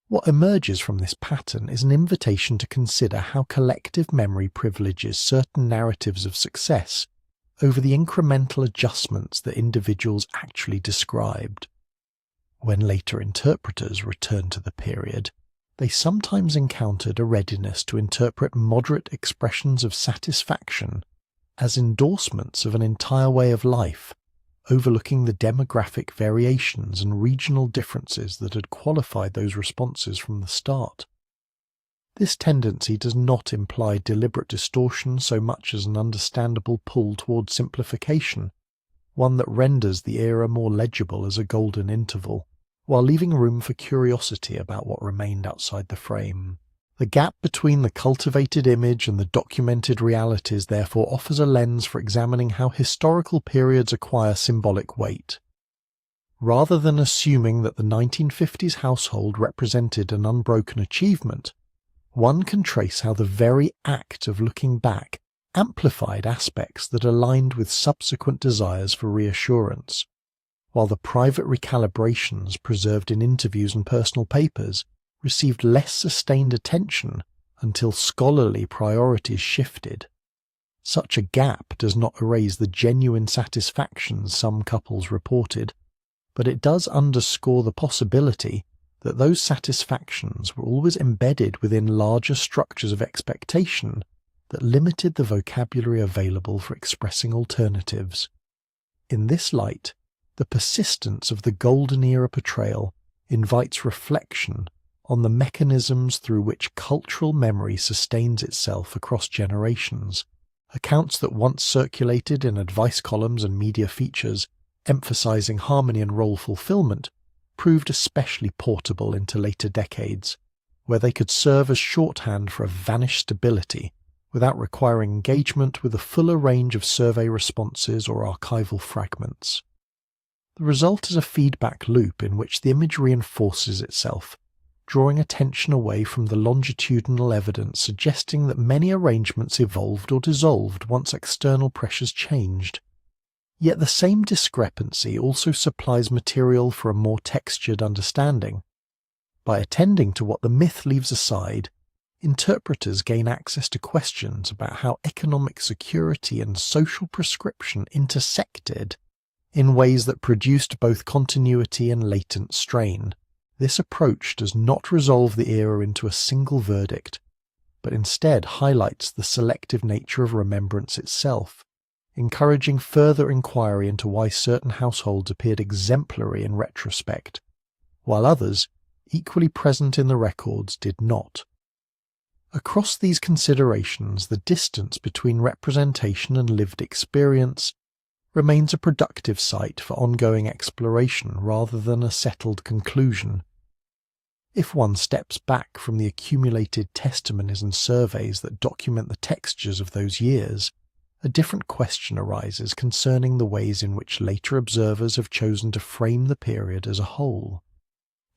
What emerges from this pattern is an invitation to consider how collective memory privileges certain narratives of success over the incremental adjustments that individuals actually described. When later interpreters returned to the period, they sometimes encountered a readiness to interpret moderate expressions of satisfaction as endorsements of an entire way of life, overlooking the demographic variations and regional differences that had qualified those responses from the start. This tendency does not imply deliberate distortion so much as an understandable pull toward simplification, one that renders the era more legible as a golden interval, while leaving room for curiosity about what remained outside the frame. The gap between the cultivated image and the documented realities therefore offers a lens for examining how historical periods acquire symbolic weight. Rather than assuming that the 1950s household represented an unbroken achievement, one can trace how the very act of looking back amplified aspects that aligned with subsequent desires for reassurance, while the private recalibrations preserved in interviews and personal papers received less sustained attention until scholarly priorities shifted. Such a gap does not erase the genuine satisfactions some couples reported, but it does underscore the possibility that those satisfactions were always embedded within larger structures of expectation that limited the vocabulary available for expressing alternatives. In this light, the persistence of the golden era portrayal invites reflection on the mechanisms through which cultural memory sustains itself across generations. Accounts that once circulated in advice columns and media features, emphasizing harmony and role fulfillment, proved especially portable into later decades, where they could serve as shorthand for a vanished stability without requiring engagement with a fuller range of survey responses or archival fragments. The result is a feedback loop in which the image reinforces itself, drawing attention away from the longitudinal evidence suggesting that many arrangements evolved or dissolved once external pressures changed. Yet the same discrepancy also supplies material for a more textured understanding. By attending to what the myth leaves aside, interpreters gain access to questions about how economic security and social prescription intersected in ways that produced both continuity and latent strain. This approach does not resolve the era into a single verdict, but instead highlights the selective nature of remembrance itself, encouraging further inquiry into why certain households appeared exemplary in retrospect, while others, equally present in the records, did not. Across these considerations, the distance between representation and lived experience remains a productive site for ongoing exploration rather than a settled conclusion. If one steps back from the accumulated testimonies and surveys that document the textures of those years, a different question arises concerning the ways in which later observers have chosen to frame the period as a whole.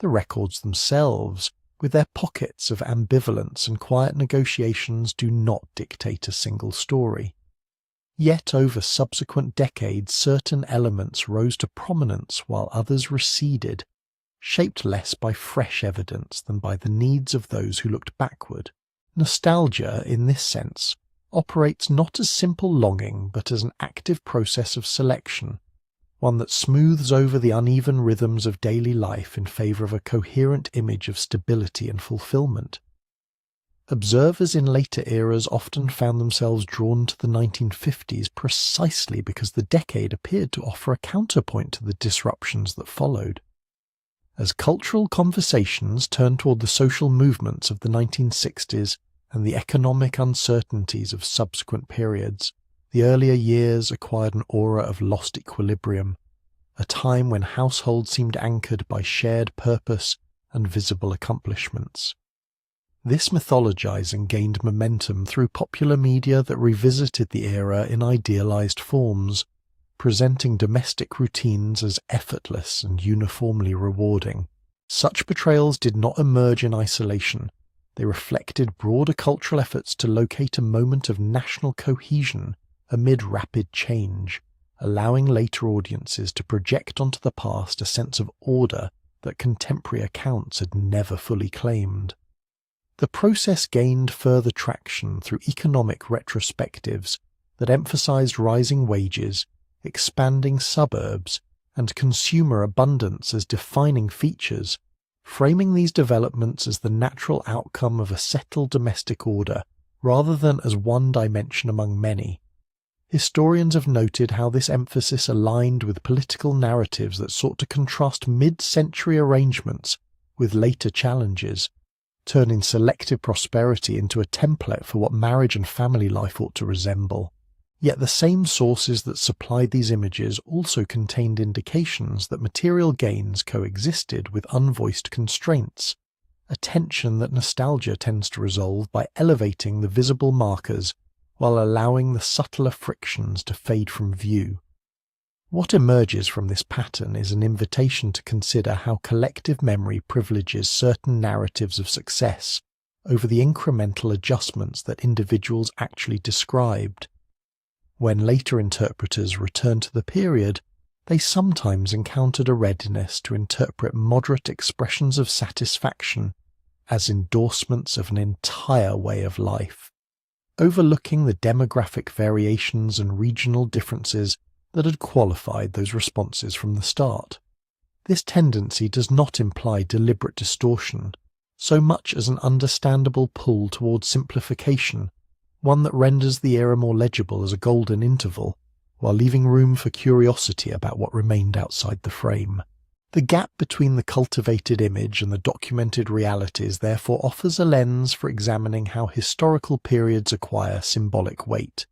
The records themselves, with their pockets of ambivalence and quiet negotiations, do not dictate a single story. Yet over subsequent decades certain elements rose to prominence while others receded, shaped less by fresh evidence than by the needs of those who looked backward. Nostalgia, in this sense, operates not as simple longing but as an active process of selection, one that smooths over the uneven rhythms of daily life in favour of a coherent image of stability and fulfilment. Observers in later eras often found themselves drawn to the 1950s precisely because the decade appeared to offer a counterpoint to the disruptions that followed. As cultural conversations turned toward the social movements of the 1960s and the economic uncertainties of subsequent periods, the earlier years acquired an aura of lost equilibrium, a time when households seemed anchored by shared purpose and visible accomplishments. This mythologizing gained momentum through popular media that revisited the era in idealized forms, presenting domestic routines as effortless and uniformly rewarding. Such portrayals did not emerge in isolation. They reflected broader cultural efforts to locate a moment of national cohesion amid rapid change, allowing later audiences to project onto the past a sense of order that contemporary accounts had never fully claimed. The process gained further traction through economic retrospectives that emphasized rising wages, expanding suburbs, and consumer abundance as defining features, framing these developments as the natural outcome of a settled domestic order rather than as one dimension among many. Historians have noted how this emphasis aligned with political narratives that sought to contrast mid-century arrangements with later challenges, turning selective prosperity into a template for what marriage and family life ought to resemble. Yet the same sources that supplied these images also contained indications that material gains coexisted with unvoiced constraints, a tension that nostalgia tends to resolve by elevating the visible markers while allowing the subtler frictions to fade from view. What emerges from this pattern is an invitation to consider how collective memory privileges certain narratives of success over the incremental adjustments that individuals actually described. When later interpreters returned to the period, they sometimes encountered a readiness to interpret moderate expressions of satisfaction as endorsements of an entire way of life, overlooking the demographic variations and regional differences that had qualified those responses from the start. This tendency does not imply deliberate distortion, so much as an understandable pull towards simplification, one that renders the era more legible as a golden interval, while leaving room for curiosity about what remained outside the frame. The gap between the cultivated image and the documented realities therefore offers a lens for examining how historical periods acquire symbolic weight.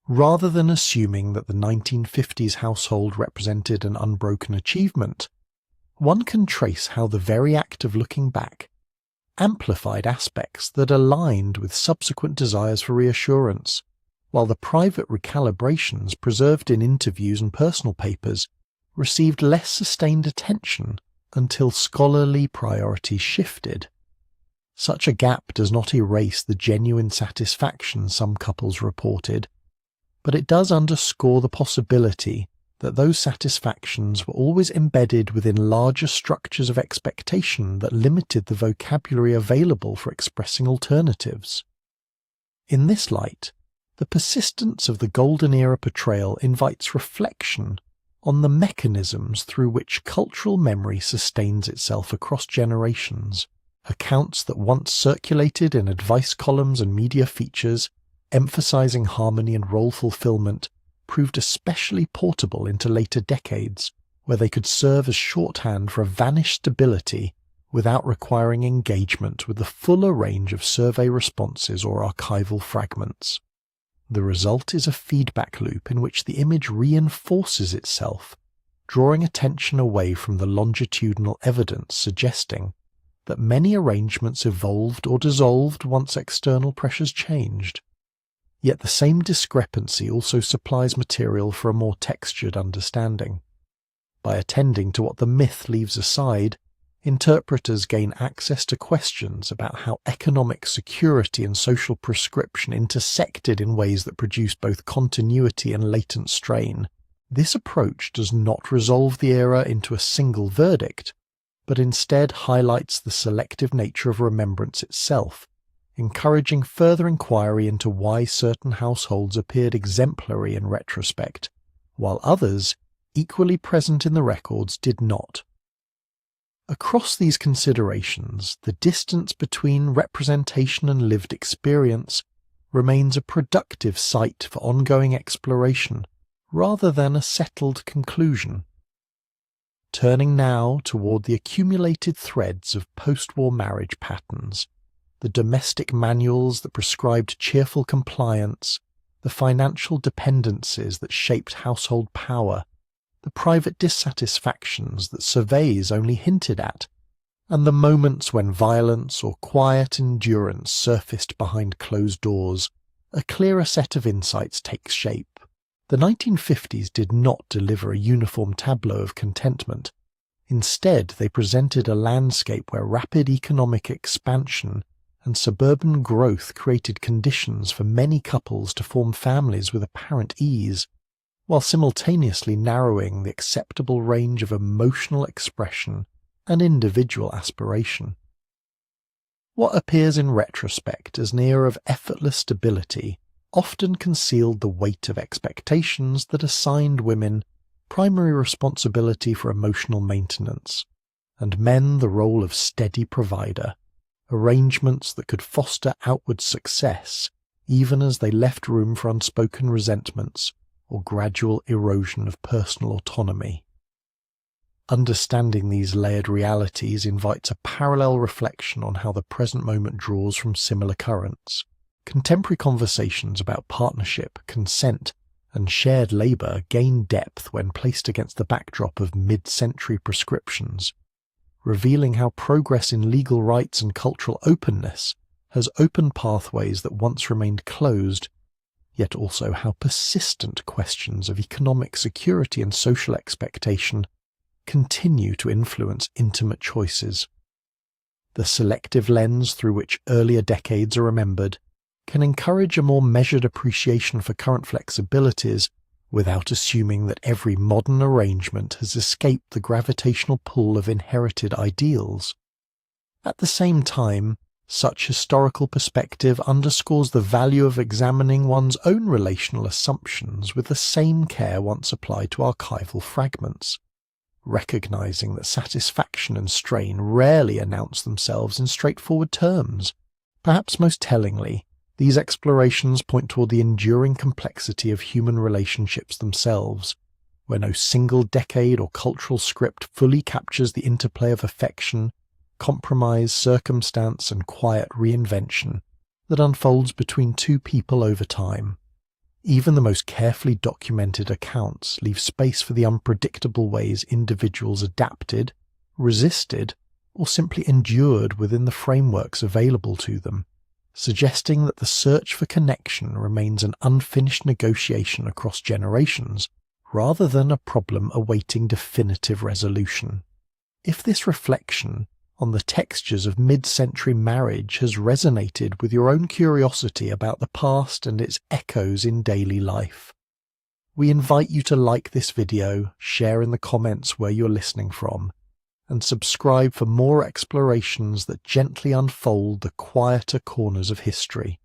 Rather than assuming that the 1950s household represented an unbroken achievement, one can trace how the very act of looking back amplified aspects that aligned with subsequent desires for reassurance, while the private recalibrations preserved in interviews and personal papers received less sustained attention until scholarly priorities shifted. Such a gap does not erase the genuine satisfaction some couples reported, but it does underscore the possibility that those satisfactions were always embedded within larger structures of expectation that limited the vocabulary available for expressing alternatives. In this light, the persistence of the Golden Era portrayal invites reflection on the mechanisms through which cultural memory sustains itself across generations. Accounts that once circulated in advice columns and media features, emphasizing harmony and role fulfillment, proved especially portable into later decades, where they could serve as shorthand for a vanished stability without requiring engagement with the fuller range of survey responses or archival fragments. The result is a feedback loop in which the image reinforces itself, drawing attention away from the longitudinal evidence suggesting that many arrangements evolved or dissolved once external pressures changed. Yet the same discrepancy also supplies material for a more textured understanding. By attending to what the myth leaves aside, interpreters gain access to questions about how economic security and social prescription intersected in ways that produce both continuity and latent strain. This approach does not resolve the era into a single verdict, but instead highlights the selective nature of remembrance itself, encouraging further inquiry into why certain households appeared exemplary in retrospect, while others, equally present in the records, did not. Across these considerations, the distance between representation and lived experience remains a productive site for ongoing exploration, rather than a settled conclusion. Turning now toward the accumulated threads of post-war marriage patterns, the domestic manuals that prescribed cheerful compliance, the financial dependencies that shaped household power, the private dissatisfactions that surveys only hinted at, and the moments when violence or quiet endurance surfaced behind closed doors, a clearer set of insights takes shape. The 1950s did not deliver a uniform tableau of contentment. Instead, they presented a landscape where rapid economic expansion and suburban growth created conditions for many couples to form families with apparent ease, while simultaneously narrowing the acceptable range of emotional expression and individual aspiration. What appears in retrospect as an era of effortless stability often concealed the weight of expectations that assigned women primary responsibility for emotional maintenance, and men the role of steady provider, arrangements that could foster outward success even as they left room for unspoken resentments or gradual erosion of personal autonomy. Understanding these layered realities invites a parallel reflection on how the present moment draws from similar currents. Contemporary conversations about partnership, consent, and shared labour gain depth when placed against the backdrop of mid-century prescriptions, revealing how progress in legal rights and cultural openness has opened pathways that once remained closed, yet also how persistent questions of economic security and social expectation continue to influence intimate choices. The selective lens through which earlier decades are remembered can encourage a more measured appreciation for current flexibilities without assuming that every modern arrangement has escaped the gravitational pull of inherited ideals. At the same time, such historical perspective underscores the value of examining one's own relational assumptions with the same care once applied to archival fragments, recognizing that satisfaction and strain rarely announce themselves in straightforward terms. Perhaps most tellingly, these explorations point toward the enduring complexity of human relationships themselves, where no single decade or cultural script fully captures the interplay of affection, compromise, circumstance, and quiet reinvention that unfolds between two people over time. Even the most carefully documented accounts leave space for the unpredictable ways individuals adapted, resisted, or simply endured within the frameworks available to them, suggesting that the search for connection remains an unfinished negotiation across generations, rather than a problem awaiting definitive resolution. If this reflection on the textures of mid-century marriage has resonated with your own curiosity about the past and its echoes in daily life, we invite you to like this video, share in the comments where you're listening from, and subscribe for more explorations that gently unfold the quieter corners of history.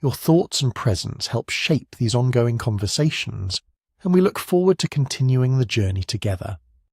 Your thoughts and presence help shape these ongoing conversations, and we look forward to continuing the journey together.